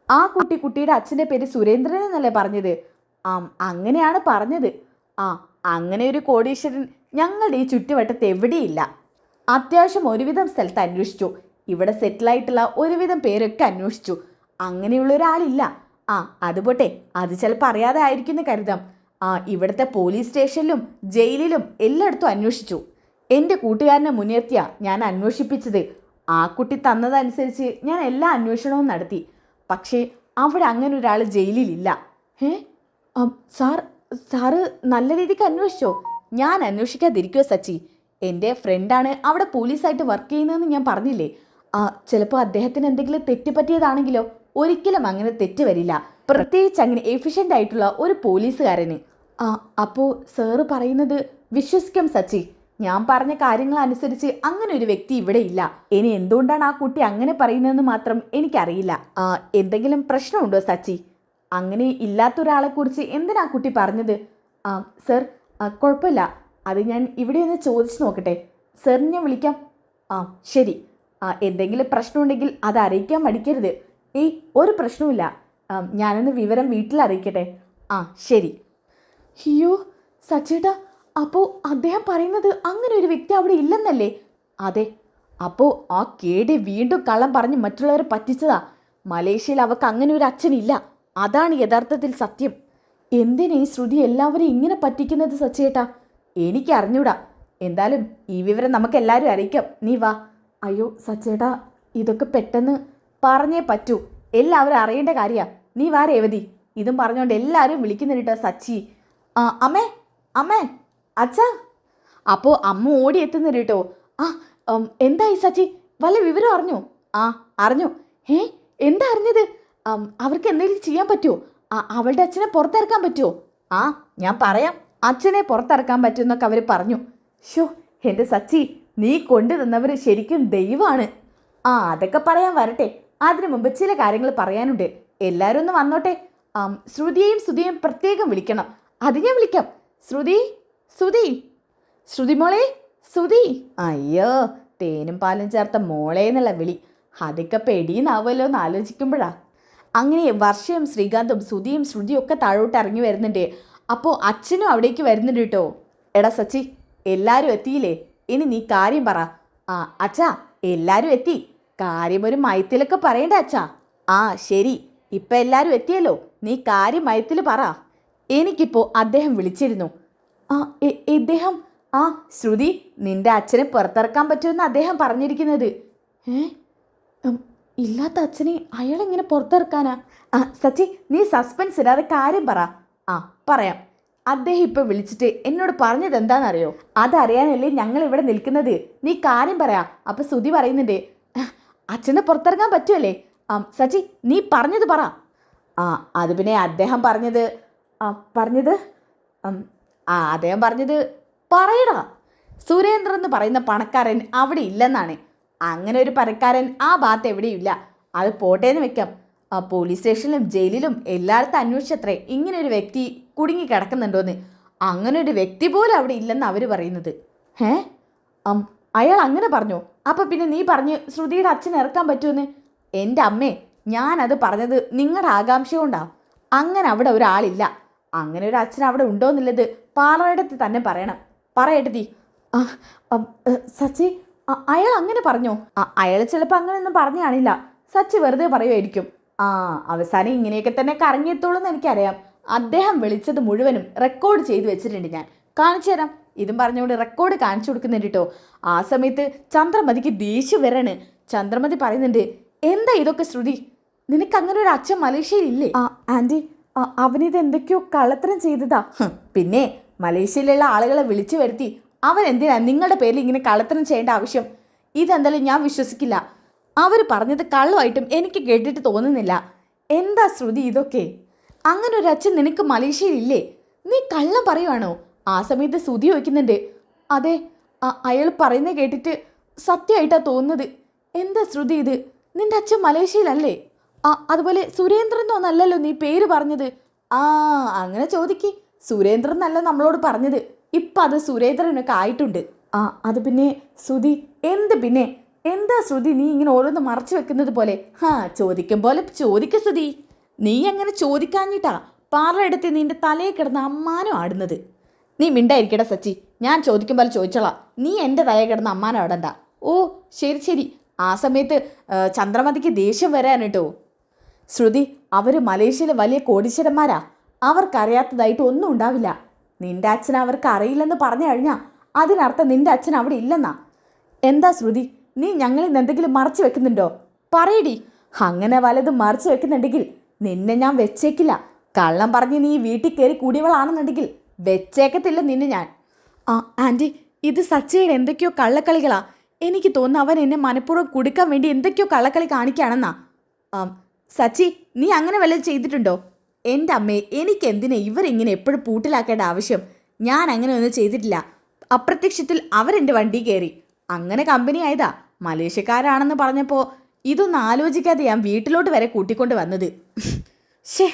ആ കുട്ടിയുടെ അച്ഛൻ്റെ പേര് സുരേന്ദ്രൻ എന്നല്ലേ പറഞ്ഞത്? അങ്ങനെയാണ് പറഞ്ഞത്. അങ്ങനെ ഒരു കോടീശ്വരൻ ഞങ്ങളുടെ ഈ ചുറ്റുവട്ടത്ത് എവിടെയില്ല. അത്യാവശ്യം ഒരുവിധം സ്ഥലത്ത് അന്വേഷിച്ചു. ഇവിടെ സെറ്റിലായിട്ടുള്ള ഒരുവിധം പേരൊക്കെ അന്വേഷിച്ചു. അങ്ങനെയുള്ള ഒരാളില്ല. അത് പോട്ടെ, അത് ചിലപ്പോൾ അറിയാതെ ആയിരിക്കുമെന്ന് കരുതാം. ഇവിടുത്തെ പോലീസ് സ്റ്റേഷനിലും ജയിലിലും എല്ലായിടത്തും അന്വേഷിച്ചു. എൻ്റെ കൂട്ടുകാരനെ മുൻനിർത്തിയാണ് ഞാൻ അന്വേഷിപ്പിച്ചത്. ആ കുട്ടി തന്നതനുസരിച്ച് ഞാൻ എല്ലാ അന്വേഷണവും നടത്തി. പക്ഷേ അവിടെ അങ്ങനെ ഒരാൾ ജയിലിലില്ല. സാറ് നല്ല രീതിക്ക് അന്വേഷിച്ചോ? ഞാൻ അന്വേഷിക്കാതിരിക്കുമോ സച്ചി? എൻ്റെ ഫ്രണ്ടാണ് അവിടെ പോലീസായിട്ട് വർക്ക് ചെയ്യുന്നതെന്ന് ഞാൻ പറഞ്ഞില്ലേ. ചിലപ്പോൾ അദ്ദേഹത്തിന് എന്തെങ്കിലും തെറ്റ് പറ്റിയതാണെങ്കിലോ? ഒരിക്കലും അങ്ങനെ തെറ്റ് വരില്ല, പ്രത്യേകിച്ച് അങ്ങനെ എഫിഷ്യൻ്റ് ആയിട്ടുള്ള ഒരു പോലീസുകാരന്. അപ്പോൾ സാറ് പറയുന്നത് വിശ്വസിക്കാം സച്ചി. ഞാൻ പറഞ്ഞ കാര്യങ്ങൾ അനുസരിച്ച് അങ്ങനെ ഒരു വ്യക്തി ഇവിടെ ഇല്ല. ഇനി എന്തുകൊണ്ടാണ് ആ കുട്ടി അങ്ങനെ പറയുന്നതെന്ന് മാത്രം എനിക്കറിയില്ല. എന്തെങ്കിലും പ്രശ്നമുണ്ടോ സച്ചി? അങ്ങനെ ഇല്ലാത്ത ഒരാളെക്കുറിച്ച് എന്തിനാ കുട്ടി പറഞ്ഞത്? സർ, കുഴപ്പമില്ല. അത് ഞാൻ ഇവിടെ ഒന്ന് ചോദിച്ചു നോക്കട്ടെ. സാറിന് ഞാൻ വിളിക്കാം. ശരി. എന്തെങ്കിലും പ്രശ്നമുണ്ടെങ്കിൽ അത് അറിയിക്കാൻ മടിക്കരുത്. ഒരു പ്രശ്നവുമില്ല. ഞാനൊന്ന് വിവരം വീട്ടിൽ അറിയിക്കട്ടെ. ശരി. അയ്യോ സച്ചേട്ടാ, അപ്പോൾ അദ്ദേഹം പറയുന്നത് അങ്ങനെ ഒരു വ്യക്തി അവിടെ ഇല്ലെന്നല്ലേ? അതെ. അപ്പോൾ ആ കേടി വീണ്ടും കള്ളം പറഞ്ഞ് മറ്റുള്ളവരെ പറ്റിച്ചതാ. മലേഷ്യയിൽ അവർക്ക് അങ്ങനെ ഒരു അച്ഛനില്ല. അതാണ് യഥാർത്ഥത്തിൽ സത്യം. എന്തിനാ ഈ ശ്രുതി എല്ലാവരെയും ഇങ്ങനെ പറ്റിക്കുന്നത് സച്ചേട്ടാ? എനിക്ക് അറിഞ്ഞൂടാ. എന്തായാലും ഈ വിവരം നമുക്ക് എല്ലാവരും അറിയിക്കാം. നീ വാ. അയ്യോ സച്ചേട്ടാ, ഇതൊക്കെ പെട്ടെന്ന് പറഞ്ഞേ പറ്റൂ. എല്ലാവരും അറിയേണ്ട കാര്യമാണ്. നീ വാ രേവതി. ഇതും പറഞ്ഞുകൊണ്ട് എല്ലാവരും വിളിക്കുന്നുണ്ട് സച്ചി. അമ്മേ, അച്ഛാ. അപ്പോൾ അമ്മ ഓടി എത്തുന്നുണ്ട് കേട്ടോ. എന്തായി സച്ചി? വല്ല വിവരം അറിഞ്ഞോ? അറിഞ്ഞു. എന്താ അറിഞ്ഞത്? അവർക്ക് എന്തെങ്കിലും ചെയ്യാൻ പറ്റുമോ? അവളുടെ അച്ഛനെ പുറത്തിറക്കാൻ പറ്റുമോ? ഞാൻ പറയാം. അച്ഛനെ പുറത്തിറക്കാൻ പറ്റുമെന്നൊക്കെ അവർ പറഞ്ഞു. എൻ്റെ സച്ചി, നീ കൊണ്ടുതന്നവർ ശരിക്കും ദൈവമാണ്. അതൊക്കെ പറയാൻ വരട്ടെ. അതിനു മുമ്പ് ചില കാര്യങ്ങൾ പറയാനുണ്ട്. എല്ലാവരും ഒന്ന് വന്നോട്ടെ. ശ്രുതിയെയും പ്രത്യേകം വിളിക്കണം. അത് ഞാൻ വിളിക്കാം. ശ്രുതി മോളെ, ശ്രുതി. അയ്യോ, തേനും പാലും ചേർത്ത മോളെ എന്നുള്ള വിളി. അതൊക്കെ പെടിയെന്നാവുമല്ലോ എന്ന് ആലോചിക്കുമ്പോഴാ. അങ്ങനെ വർഷയും ശ്രീകാന്തും ശ്രുതിയും ഒക്കെ താഴോട്ട് ഇറങ്ങി വരുന്നുണ്ട്. അപ്പോൾ അച്ഛനും അവിടേക്ക് വരുന്നുണ്ട് കേട്ടോ. എടാ സച്ചി, എല്ലാവരും എത്തിയില്ലേ? ഇനി നീ കാര്യം പറ. അച്ഛാ, എല്ലാവരും എത്തി. കാര്യം ഒരു മയത്തിലൊക്കെ പറയണ്ടേ അച്ഛാ? ശരി. ഇപ്പം എല്ലാവരും എത്തിയല്ലോ. നീ കാര്യം മയത്തിൽ പറ. എനിക്കിപ്പോൾ അദ്ദേഹം വിളിച്ചിരുന്നു. ഇദ്ദേഹം? ശ്രുതി, നിന്റെ അച്ഛനെ പുറത്തിറക്കാൻ പറ്റുമെന്ന് അദ്ദേഹം പറഞ്ഞിരിക്കുന്നത്. ഇല്ലാത്ത അച്ഛനെ അയാളെങ്ങനെ പുറത്തിറക്കാനാ? സച്ചി, നീ സസ്പെൻസ് ഇടാതെ കാര്യം പറ. പറയാം. അദ്ദേഹം ഇപ്പോൾ വിളിച്ചിട്ട് എന്നോട് പറഞ്ഞത് എന്താണെന്നറിയോ? അതറിയാനല്ലേ ഞങ്ങൾ ഇവിടെ നിൽക്കുന്നത്. നീ കാര്യം പറയാ. അപ്പം ശ്രുതി പറയുന്നുണ്ട്, അച്ഛനെ പുറത്തിറങ്ങാൻ പറ്റുമല്ലേ? സച്ചി, നീ പറഞ്ഞത് പറ. അത് പിന്നെ അദ്ദേഹം പറഞ്ഞത് അദ്ദേഹം പറഞ്ഞത് പറയടാ. സുരേന്ദ്രൻ എന്ന് പറയുന്ന പണക്കാരൻ അവിടെ ഇല്ലെന്നാണ്. അങ്ങനെ ഒരു പണക്കാരൻ ആ ഭാഗത്ത് എവിടെയില്ല. അത് പോട്ടേന്ന് വെക്കാം. പോലീസ് സ്റ്റേഷനിലും ജയിലിലും എല്ലായിടത്തും അന്വേഷിച്ചത്രേ ഇങ്ങനെ ഒരു വ്യക്തി കുടുങ്ങി കിടക്കുന്നുണ്ടോയെന്ന്. അങ്ങനെ ഒരു വ്യക്തി പോലും അവിടെ ഇല്ലെന്ന് അവർ പറയുന്നത്. അയാൾ അങ്ങനെ പറഞ്ഞോ? അപ്പം പിന്നെ നീ പറഞ്ഞ് ശ്രുതിയുടെ അച്ഛനെ ഇറക്കാൻ പറ്റുമെന്ന്? എൻ്റെ അമ്മേ, ഞാനത് പറഞ്ഞത് നിങ്ങളുടെ ആകാംക്ഷ കൊണ്ടാ. അങ്ങനെ അവിടെ ഒരാളില്ല. അങ്ങനെ ഒരു അച്ഛൻ അവിടെ ഉണ്ടോയെന്നുള്ളത് പാറയിടത്ത് തന്നെ പറയണം. പറയട്ടെ. ആ സച്ചി, അയാൾ അങ്ങനെ പറഞ്ഞോ? അയാൾ ചിലപ്പോൾ അങ്ങനെയൊന്നും പറഞ്ഞു കാണില്ല. സച്ചി വെറുതെ പറയുമായിരിക്കും. അവസാനം ഇങ്ങനെയൊക്കെ തന്നെ കറങ്ങിയെത്തുള്ളൂ എന്ന് എനിക്കറിയാം. അദ്ദേഹം വിളിച്ചത് മുഴുവനും റെക്കോർഡ് ചെയ്ത് വെച്ചിട്ടുണ്ട്. ഞാൻ കാണിച്ചു തരാം. ഇതും പറഞ്ഞുകൊണ്ട് റെക്കോർഡ് കാണിച്ചു കൊടുക്കുന്നുണ്ട് കേട്ടോ. ആ സമയത്ത് ചന്ദ്രമതിക്ക് ദേഷ്യം വരാണ്. ചന്ദ്രമതി പറയുന്നുണ്ട്, എന്താ ഇതൊക്കെ ശ്രുതി? നിനക്ക് അങ്ങനെ ഒരു അച്ഛൻ മലേഷ്യയിൽ ഇല്ലേ? ആൻറ്റി, അവനിത് എന്തൊക്കെയോ കള്ളത്തരം ചെയ്തതാ. പിന്നെ മലേഷ്യയിലുള്ള ആളുകളെ വിളിച്ചു വരുത്തി അവൻ എന്തിനാ നിങ്ങളുടെ പേരിൽ ഇങ്ങനെ കള്ളത്തരം ചെയ്യേണ്ട ആവശ്യം? ഇതെന്തായാലും ഞാൻ വിശ്വസിക്കില്ല. അവർ പറഞ്ഞത് കള്ളമായിട്ടും എനിക്ക് കേട്ടിട്ട് തോന്നുന്നില്ല. എന്താ ശ്രുതി ഇതൊക്കെ? അങ്ങനെ ഒരു അച്ഛൻ നിനക്ക് മലേഷ്യയിൽ ഇല്ലേ? നീ കള്ളം പറയുവാണോ? ആ സമയത്ത് ശ്രുതി ചോദിക്കുന്നുണ്ട്. അതെ, അയാൾ പറയുന്നത് കേട്ടിട്ട് സത്യമായിട്ടാ തോന്നുന്നത്. എന്താ ശ്രുതി ഇത്? നിന്റെ അച്ഛൻ മലേഷ്യയിലല്ലേ? അതുപോലെ സുരേന്ദ്രൻ എന്നൊന്നല്ലല്ലോ നീ പേര് പറഞ്ഞത്. അങ്ങനെ ചോദിക്ക്. സുരേന്ദ്രൻ എന്നല്ല നമ്മളോട് പറഞ്ഞത്. ഇപ്പം അത് സുരേന്ദ്രനൊക്കെ ആയിട്ടുണ്ട്. അത് പിന്നെ ശ്രുതി. എന്ത് പിന്നെ? എന്താ ശ്രുതി നീ ഇങ്ങനെ ഓരോന്ന് മറച്ചു വെക്കുന്നത് പോലെ? ചോദിക്കും പോലെ ചോദിക്ക ശ്രുതി. നീ അങ്ങനെ ചോദിക്കാഞ്ഞിട്ടാ പാറയെടുത്ത് നിന്റെ തലയിൽ കിടന്ന് അമ്മാനം ആടുന്നത്. നീ മിണ്ടായിരിക്കട സച്ചി. ഞാൻ ചോദിക്കും പോലെ ചോദിച്ചോളാം. നീ എൻ്റെ തലയിൽ കിടന്ന് അമ്മാനം ആടണ്ട. ഓ ശരി ശരി. ആ സമയത്ത് ചന്ദ്രമതിക്ക് ദേഷ്യം വരാൻ കേട്ടോ. ശ്രുതി, അവർ മലേഷ്യയിലെ വലിയ കോടീശ്വരന്മാരാ. അവർക്കറിയാത്തതായിട്ട് ഒന്നും ഉണ്ടാവില്ല. നിന്റെ അച്ഛൻ അവർക്ക് അറിയില്ലെന്ന് പറഞ്ഞു കഴിഞ്ഞാൽ അതിനർത്ഥം നിന്റെ അച്ഛൻ അവിടെ ഇല്ലെന്നാ. എന്താ ശ്രുതി, നീ ഞങ്ങളിൽ നിന്ന് എന്തെങ്കിലും മറച്ചു വെക്കുന്നുണ്ടോ? പറയടി. അങ്ങനെ വലതും മറച്ചു വെക്കുന്നുണ്ടെങ്കിൽ നിന്നെ ഞാൻ വെച്ചേക്കില്ല. കള്ളം പറഞ്ഞ് നീ വീട്ടിൽ കയറി കൂടിയവളാണെന്നുണ്ടെങ്കിൽ വെച്ചേക്കത്തില്ല നിന്നെ ഞാൻ. ആൻറ്റി, ഇത് സച്ചയുടെ എന്തൊക്കെയോ കള്ളക്കളികളാ. എനിക്ക് തോന്നുന്നു അവൻ എന്നെ മനഃപൂർവ്വം കുടുക്കാൻ വേണ്ടി എന്തൊക്കെയോ കള്ളക്കളി കാണിക്കുകയാണെന്നാ. സച്ചി, നീ അങ്ങനെ വല്ലതും ചെയ്തിട്ടുണ്ടോ? എൻ്റെ അമ്മേ, എനിക്കെന്തിനാ ഇവരിങ്ങനെ എപ്പോഴും പൂട്ടിലാക്കേണ്ട ആവശ്യം? ഞാൻ അങ്ങനെ ഒന്നും ചെയ്തിട്ടില്ല. അപ്രത്യക്ഷത്തിൽ അവരെൻ്റെ വണ്ടി കയറി. അങ്ങനെ കമ്പനി ആയതാ. മലേഷ്യക്കാരാണെന്ന് പറഞ്ഞപ്പോൾ ഇതൊന്നും ആലോചിക്കാതെ ഞാൻ വീട്ടിലോട്ട് വരെ കൂട്ടിക്കൊണ്ട് വന്നത്. ഷേ,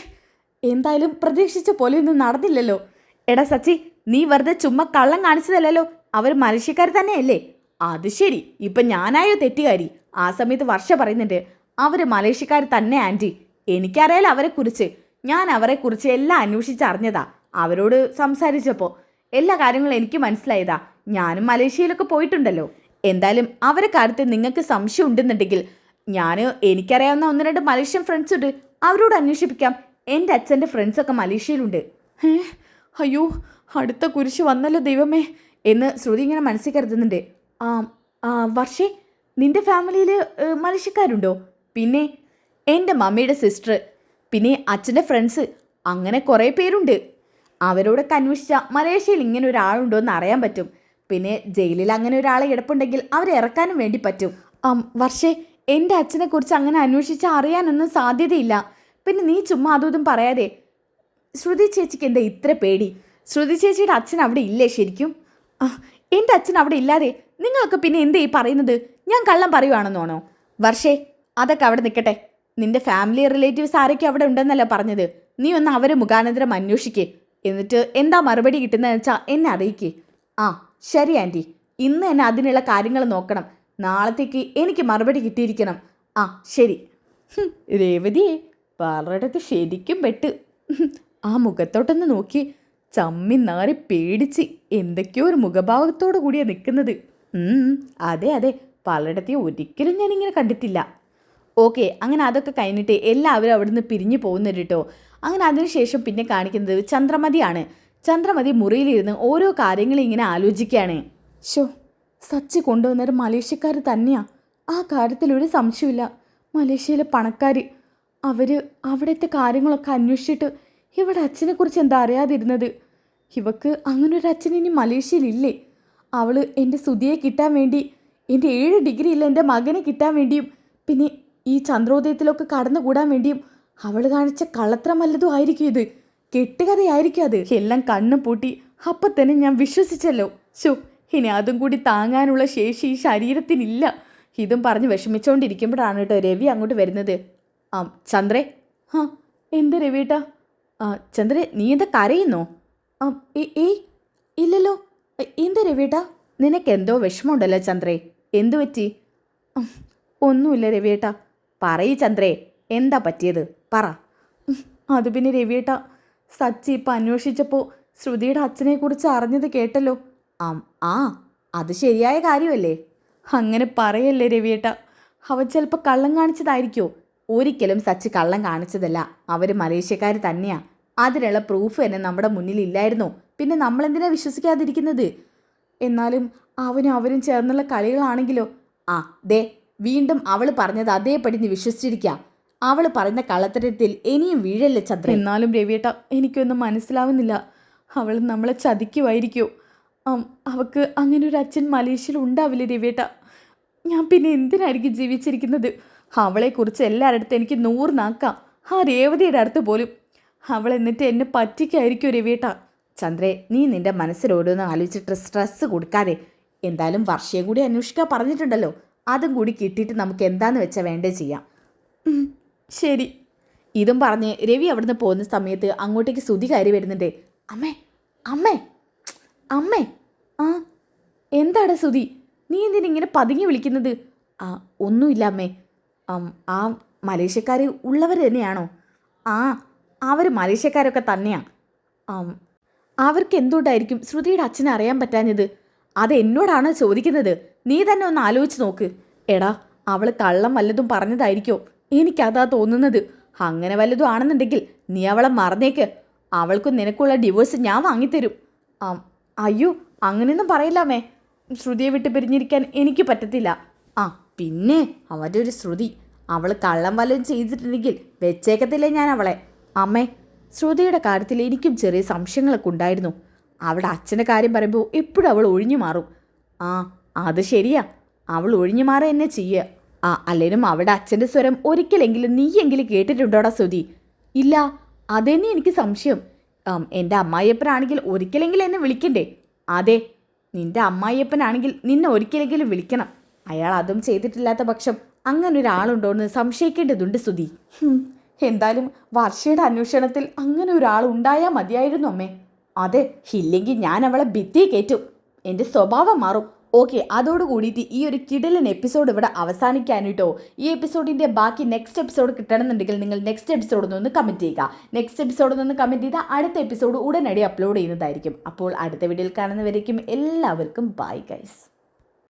എന്തായാലും പ്രതീക്ഷിച്ച പോലെയൊന്നും നടന്നില്ലല്ലോ. എടാ സച്ചി, നീ വെറുതെ ചുമ്മാ കള്ളം കാണിച്ചതല്ലോ. അവർ മലേഷ്യക്കാർ തന്നെയല്ലേ? അത് ശരി, ഇപ്പം ഞാനായോ തെറ്റുകാരി? ആ സമയത്ത് വർഷ പറയുന്നുണ്ട്, അവർ മലേഷ്യക്കാർ തന്നെ ആൻറ്റി. എനിക്കറിയാലോ അവരെക്കുറിച്ച്. ഞാൻ അവരെക്കുറിച്ച് എല്ലാം അന്വേഷിച്ചറിഞ്ഞതാ. അവരോട് സംസാരിച്ചപ്പോൾ എല്ലാ കാര്യങ്ങളും എനിക്ക് മനസ്സിലായതാ. ഞാനും മലേഷ്യയിലൊക്കെ പോയിട്ടുണ്ടല്ലോ. എന്തായാലും അവരെ കാര്യത്തിൽ നിങ്ങൾക്ക് സംശയം ഉണ്ടെന്നുണ്ടെങ്കിൽ എനിക്കറിയാവുന്ന 1-2 മലേഷ്യൻ ഫ്രണ്ട്സ് ഉണ്ട്. അവരോട് അന്വേഷിപ്പിക്കാം. എൻ്റെ അച്ഛൻ്റെ ഫ്രണ്ട്സൊക്കെ മലേഷ്യയിലുണ്ട്. അയ്യോ, അടുത്ത കുരിശ് വന്നല്ലോ ദൈവമേ എന്ന് ശ്രുതി ഇങ്ങനെ മനസ്സിൽ കരുതുന്നുണ്ട്. വർഷേ, നിൻ്റെ ഫാമിലിയിൽ മലേഷ്യക്കാരുണ്ടോ? പിന്നെ എൻ്റെ മമ്മിയുടെ സിസ്റ്റർ, പിന്നെ അച്ഛൻ്റെ ഫ്രണ്ട്സ്, അങ്ങനെ കുറേ പേരുണ്ട്. അവരോടൊക്കെ അന്വേഷിച്ചാൽ മലേഷ്യയിൽ ഇങ്ങനെ ഒരാളുണ്ടോ എന്ന് അറിയാൻ പറ്റും. പിന്നെ ജയിലിൽ അങ്ങനെ ഒരാളെ കിടപ്പുണ്ടെങ്കിൽ അവരെ ഇറക്കാനും വേണ്ടി പറ്റും. വർഷേ, എൻ്റെ അച്ഛനെക്കുറിച്ച് അങ്ങനെ അന്വേഷിച്ചാൽ അറിയാനൊന്നും സാധ്യതയില്ല. പിന്നെ നീ ചുമ്മാ അതും പറയാതെ. ശ്രുതി ചേച്ചിക്ക് എന്താ ഇത്ര പേടി? ശ്രുതി ചേച്ചിയുടെ അച്ഛൻ അവിടെ ഇല്ലേ ശരിക്കും? എൻ്റെ അച്ഛൻ അവിടെ ഇല്ലാതെ നിങ്ങളൊക്കെ പിന്നെ എന്താ ഈ പറയുന്നത്? ഞാൻ കള്ളം പറയുവാണെന്നാണോ? വർഷേ, അതൊക്കെ അവിടെ നിൽക്കട്ടെ. നിന്റെ ഫാമിലി റിലേറ്റീവ്സ് ആരൊക്കെ അവിടെ ഉണ്ടെന്നല്ല പറഞ്ഞത്. നീ ഒന്ന് അവരെ മുഖാനന്തരം അന്വേഷിക്കേ. എന്നിട്ട് എന്താ മറുപടി കിട്ടുന്നതെന്ന് വെച്ചാൽ എന്നെ അറിയിക്കേ. ശരി ആൻറ്റി, ഇന്ന് തന്നെ അതിനുള്ള കാര്യങ്ങൾ നോക്കണം. നാളത്തേക്ക് എനിക്ക് മറുപടി കിട്ടിയിരിക്കണം. ശരി. രേവതിയെ പാറടത്ത് ശരിക്കും പെട്ട്. ആ മുഖത്തോട്ടൊന്ന് നോക്കി ചമ്മി നാറി പേടിച്ച് എന്തൊക്കെയോ ഒരു മുഖഭാവത്തോടു കൂടിയാണ് നിൽക്കുന്നത്. അതെ അതെ, പലയിടത്തെയും ഒരിക്കലും ഞാനിങ്ങനെ കണ്ടിട്ടില്ല. ഓക്കെ, അങ്ങനെ അതൊക്കെ കഴിഞ്ഞിട്ട് എല്ലാവരും അവിടുന്ന് പിരിഞ്ഞു പോകുന്നുണ്ട് കേട്ടോ. അങ്ങനെ അതിനുശേഷം പിന്നെ കാണിക്കുന്നത് ചന്ദ്രമതിയാണ്. ചന്ദ്രമതി മുറിയിലിരുന്ന് ഓരോ കാര്യങ്ങളും ഇങ്ങനെ ആലോചിക്കുകയാണ്. സച്ചി കൊണ്ടുവന്നൊരു മലേഷ്യക്കാർ തന്നെയാ. ആ കാര്യത്തിൽ ഒരു സംശയമില്ല. മലേഷ്യയിലെ പണക്കാർ. അവർ അവിടുത്തെ കാര്യങ്ങളൊക്കെ അന്വേഷിച്ചിട്ട് ഇവിടെ അച്ഛനെക്കുറിച്ച് എന്താ അറിയാതിരുന്നത്? ഇവക്ക് അങ്ങനൊരു അച്ഛൻ ഇനി മലേഷ്യയിലില്ലേ? അവൾ എൻ്റെ സുധിയെ കിട്ടാൻ വേണ്ടി, എൻ്റെ 7 ഡിഗ്രിയില്ല എൻ്റെ മകനെ കിട്ടാൻ വേണ്ടിയും, പിന്നെ ഈ ചന്ദ്രോദയത്തിലൊക്കെ കടന്നുകൂടാൻ വേണ്ടിയും അവൾ കാണിച്ച കള്ളത്തരം വല്ലതും ആയിരിക്കും ഇത്. കെട്ടുകഥയായിരിക്കും അത്. എല്ലാം കണ്ണും പൂട്ടി അപ്പം തന്നെ ഞാൻ വിശ്വസിച്ചല്ലോ. ഇനി അതും കൂടി താങ്ങാനുള്ള ശേഷി ഈ ശരീരത്തിനില്ല. ഇതും പറഞ്ഞ് വിഷമിച്ചുകൊണ്ടിരിക്കുമ്പോഴാണ് കേട്ടോ രവി അങ്ങോട്ട് വരുന്നത്. ചന്ദ്രേ. എന്ത് രവിയേട്ടാ? ചന്ദ്രേ, നീ എന്താ കരയുന്നോ? ഏയ് ഇല്ലല്ലോ. എന്താ രവിയേട്ടാ? നിനക്കെന്തോ വിഷമമുണ്ടല്ലോ ചന്ദ്രേ, എന്തു പറ്റി? ഉം, ഒന്നുമില്ല രവിയേട്ടാ. പറയ് ചന്ദ്രേ, എന്താ പറ്റിയത് പറ. അത് പിന്നെ രവിയേട്ടാ, സച്ചി ഇപ്പം അന്വേഷിച്ചപ്പോൾ ശ്രുതിയുടെ അച്ഛനെക്കുറിച്ച് അറിഞ്ഞത് കേട്ടല്ലോ. ആ അത് ശരിയായ കാര്യമല്ലേ? അങ്ങനെ പറയല്ലേ രവിയേട്ടാ, അവൻ ചിലപ്പോൾ കള്ളം കാണിച്ചതായിരിക്കോ? ഒരിക്കലും സച്ചി കള്ളം കാണിച്ചതല്ല, അവർ മലേഷ്യക്കാർ തന്നെയാ. അതിനുള്ള പ്രൂഫ് തന്നെ നമ്മുടെ മുന്നിലില്ലായിരുന്നോ? പിന്നെ നമ്മളെന്തിനാ വിശ്വസിക്കാതിരിക്കുന്നത്? എന്നാലും അവരും ചേർന്നുള്ള കളികളാണെങ്കിലോ? ദേ വീണ്ടും അവൾ പറഞ്ഞത് അതേപടി നീ വിശ്വസിച്ചിരിക്കുക. അവൾ പറയുന്ന കള്ളത്തരത്തിൽ ഇനിയും വീഴല്ലേ ചന്ദ്ര? എന്നാലും രവിയേട്ട, എനിക്കൊന്നും മനസ്സിലാവുന്നില്ല. അവൾ നമ്മളെ ചതിക്കുമായിരിക്കോ? അവൾക്ക് അങ്ങനെ ഒരു അച്ഛൻ മലേഷ്യയിൽ ഉണ്ടാവില്ലേ രവിയേട്ട? ഞാൻ പിന്നെ എന്തിനായിരിക്കും ജീവിച്ചിരിക്കുന്നത്? അവളെക്കുറിച്ച് എല്ലാവരുടെ എനിക്ക് 100 നാക്കാം, ആ രേവതിയുടെ അടുത്ത് പോലും. അവൾ എന്നിട്ട് എന്നെ പറ്റിക്കായിരിക്കും രവിയേട്ട. ചന്ദ്രേ, നീ നിന്റെ മനസ്സിലോരോന്ന് ആലോചിച്ചിട്ട് സ്ട്രെസ് കൊടുക്കാതെ. എന്തായാലും വർഷയെ കൂടി അന്വേഷിക്കാൻ പറഞ്ഞിട്ടുണ്ടല്ലോ, അതും കൂടി കിട്ടിയിട്ട് നമുക്ക് എന്താന്ന് വെച്ചാൽ വേണ്ടേ ചെയ്യാം. ശരി. ഇതും പറഞ്ഞ് രവി അവിടുന്ന് പോകുന്ന സമയത്ത് അങ്ങോട്ടേക്ക് ശ്രുതി കയറി വരുന്നുണ്ട്. അമ്മേ അമ്മേ അമ്മേ. എന്താണ് ശ്രുതി, നീ എന്തിനിങ്ങനെ പതുങ്ങി വിളിക്കുന്നത്? ഒന്നുമില്ല അമ്മേ. ആ മലേഷ്യക്കാർ ഉള്ളവർ തന്നെയാണോ? അവർ മലേഷ്യക്കാരൊക്കെ തന്നെയാണ്. അവർക്ക് എന്തുകൊണ്ടായിരിക്കും ശ്രുതിയുടെ അച്ഛനെ അറിയാൻ പറ്റാഞ്ഞത്? അത് എന്നോടാണ് ചോദിക്കുന്നത്. നീ തന്നെ ഒന്ന് ആലോചിച്ച് നോക്ക്. എടാ, അവൾ കള്ളം വല്ലതും പറഞ്ഞതായിരിക്കോ? എനിക്കതാ തോന്നുന്നത്. അങ്ങനെ വല്ലതും ആണെന്നുണ്ടെങ്കിൽ നീ അവളെ മറന്നേക്ക്. അവൾക്കും നിനക്കുള്ള ഡിവോഴ്സ് ഞാൻ വാങ്ങിത്തരും. അയ്യോ, അങ്ങനെയൊന്നും പറയില്ലാമേ. ശ്രുതിയെ വിട്ട് പിരിഞ്ഞിരിക്കാൻ എനിക്ക് പറ്റത്തില്ല. പിന്നെ അവൻ്റെ ഒരു ശ്രുതി, അവൾ കള്ളം വല്ലതും ചെയ്തിട്ടുണ്ടെങ്കിൽ വെച്ചേക്കത്തില്ലേ ഞാൻ അവളെ. അമ്മേ, ശ്രുതിയുടെ കാര്യത്തിൽ എനിക്കും ചെറിയ സംശയങ്ങളൊക്കെ ഉണ്ടായിരുന്നു. അവളുടെ അച്ഛൻ്റെ കാര്യം പറയുമ്പോൾ എപ്പോഴും അവൾ ഒഴിഞ്ഞു മാറും. അത് ശരിയാ, അവൾ ഒഴിഞ്ഞു മാറുക തന്നെ ചെയ്യുക. അല്ലേലും അവളുടെ അച്ഛൻ്റെ സ്വരം ഒരിക്കലെങ്കിലും നീയെങ്കിലും കേട്ടിട്ടുണ്ടോടാ ശ്രുതി? ഇല്ല, അതെന്നെ എനിക്ക് സംശയം. എൻ്റെ അമ്മായിയപ്പനാണെങ്കിൽ ഒരിക്കലെങ്കിലും എന്നെ വിളിക്കണ്ടേ? അതെ, നിൻ്റെ അമ്മായിയപ്പനാണെങ്കിൽ നിന്നെ ഒരിക്കലെങ്കിലും വിളിക്കണം. അയാൾ അതും ചെയ്തിട്ടില്ലാത്ത പക്ഷം അങ്ങനെ ഒരാളുണ്ടോ എന്ന് സംശയിക്കേണ്ടതുണ്ട് ശ്രുതി. എന്തായാലും വർഷയുടെ അന്വേഷണത്തിൽ അങ്ങനെ ഒരാൾ ഉണ്ടായാൽ മതിയായിരുന്നു അമ്മേ. അതെ, ഇല്ലെങ്കിൽ ഞാൻ അവളെ ഭിത്തി കയറ്റും. എൻ്റെ സ്വഭാവം മാറും. ഓക്കെ, അതോടുകൂടിയിട്ട് ഈ ഒരു കിടിലൻ എപ്പിസോഡ് ഇവിടെ അവസാനിക്കാനിട്ടോ. ഈ എപ്പിസോഡിൻ്റെ ബാക്കി നെക്സ്റ്റ് എപ്പിസോഡ് കിട്ടണമെന്നുണ്ടെങ്കിൽ നിങ്ങൾ നെക്സ്റ്റ് എപ്പിസോഡിൽ നിന്ന് കമൻറ്റ് ചെയ്യുക. നെക്സ്റ്റ് എപ്പിസോഡിൽ നിന്ന് കമൻറ്റ് ചെയ്താൽ അടുത്ത എപ്പിസോഡ് ഉടനടി അപ്ലോഡ് ചെയ്യുന്നതായിരിക്കും. അപ്പോൾ അടുത്ത വീഡിയോയിൽ കാണുന്നവരേക്കും എല്ലാവർക്കും ബൈ ഗൈസ്.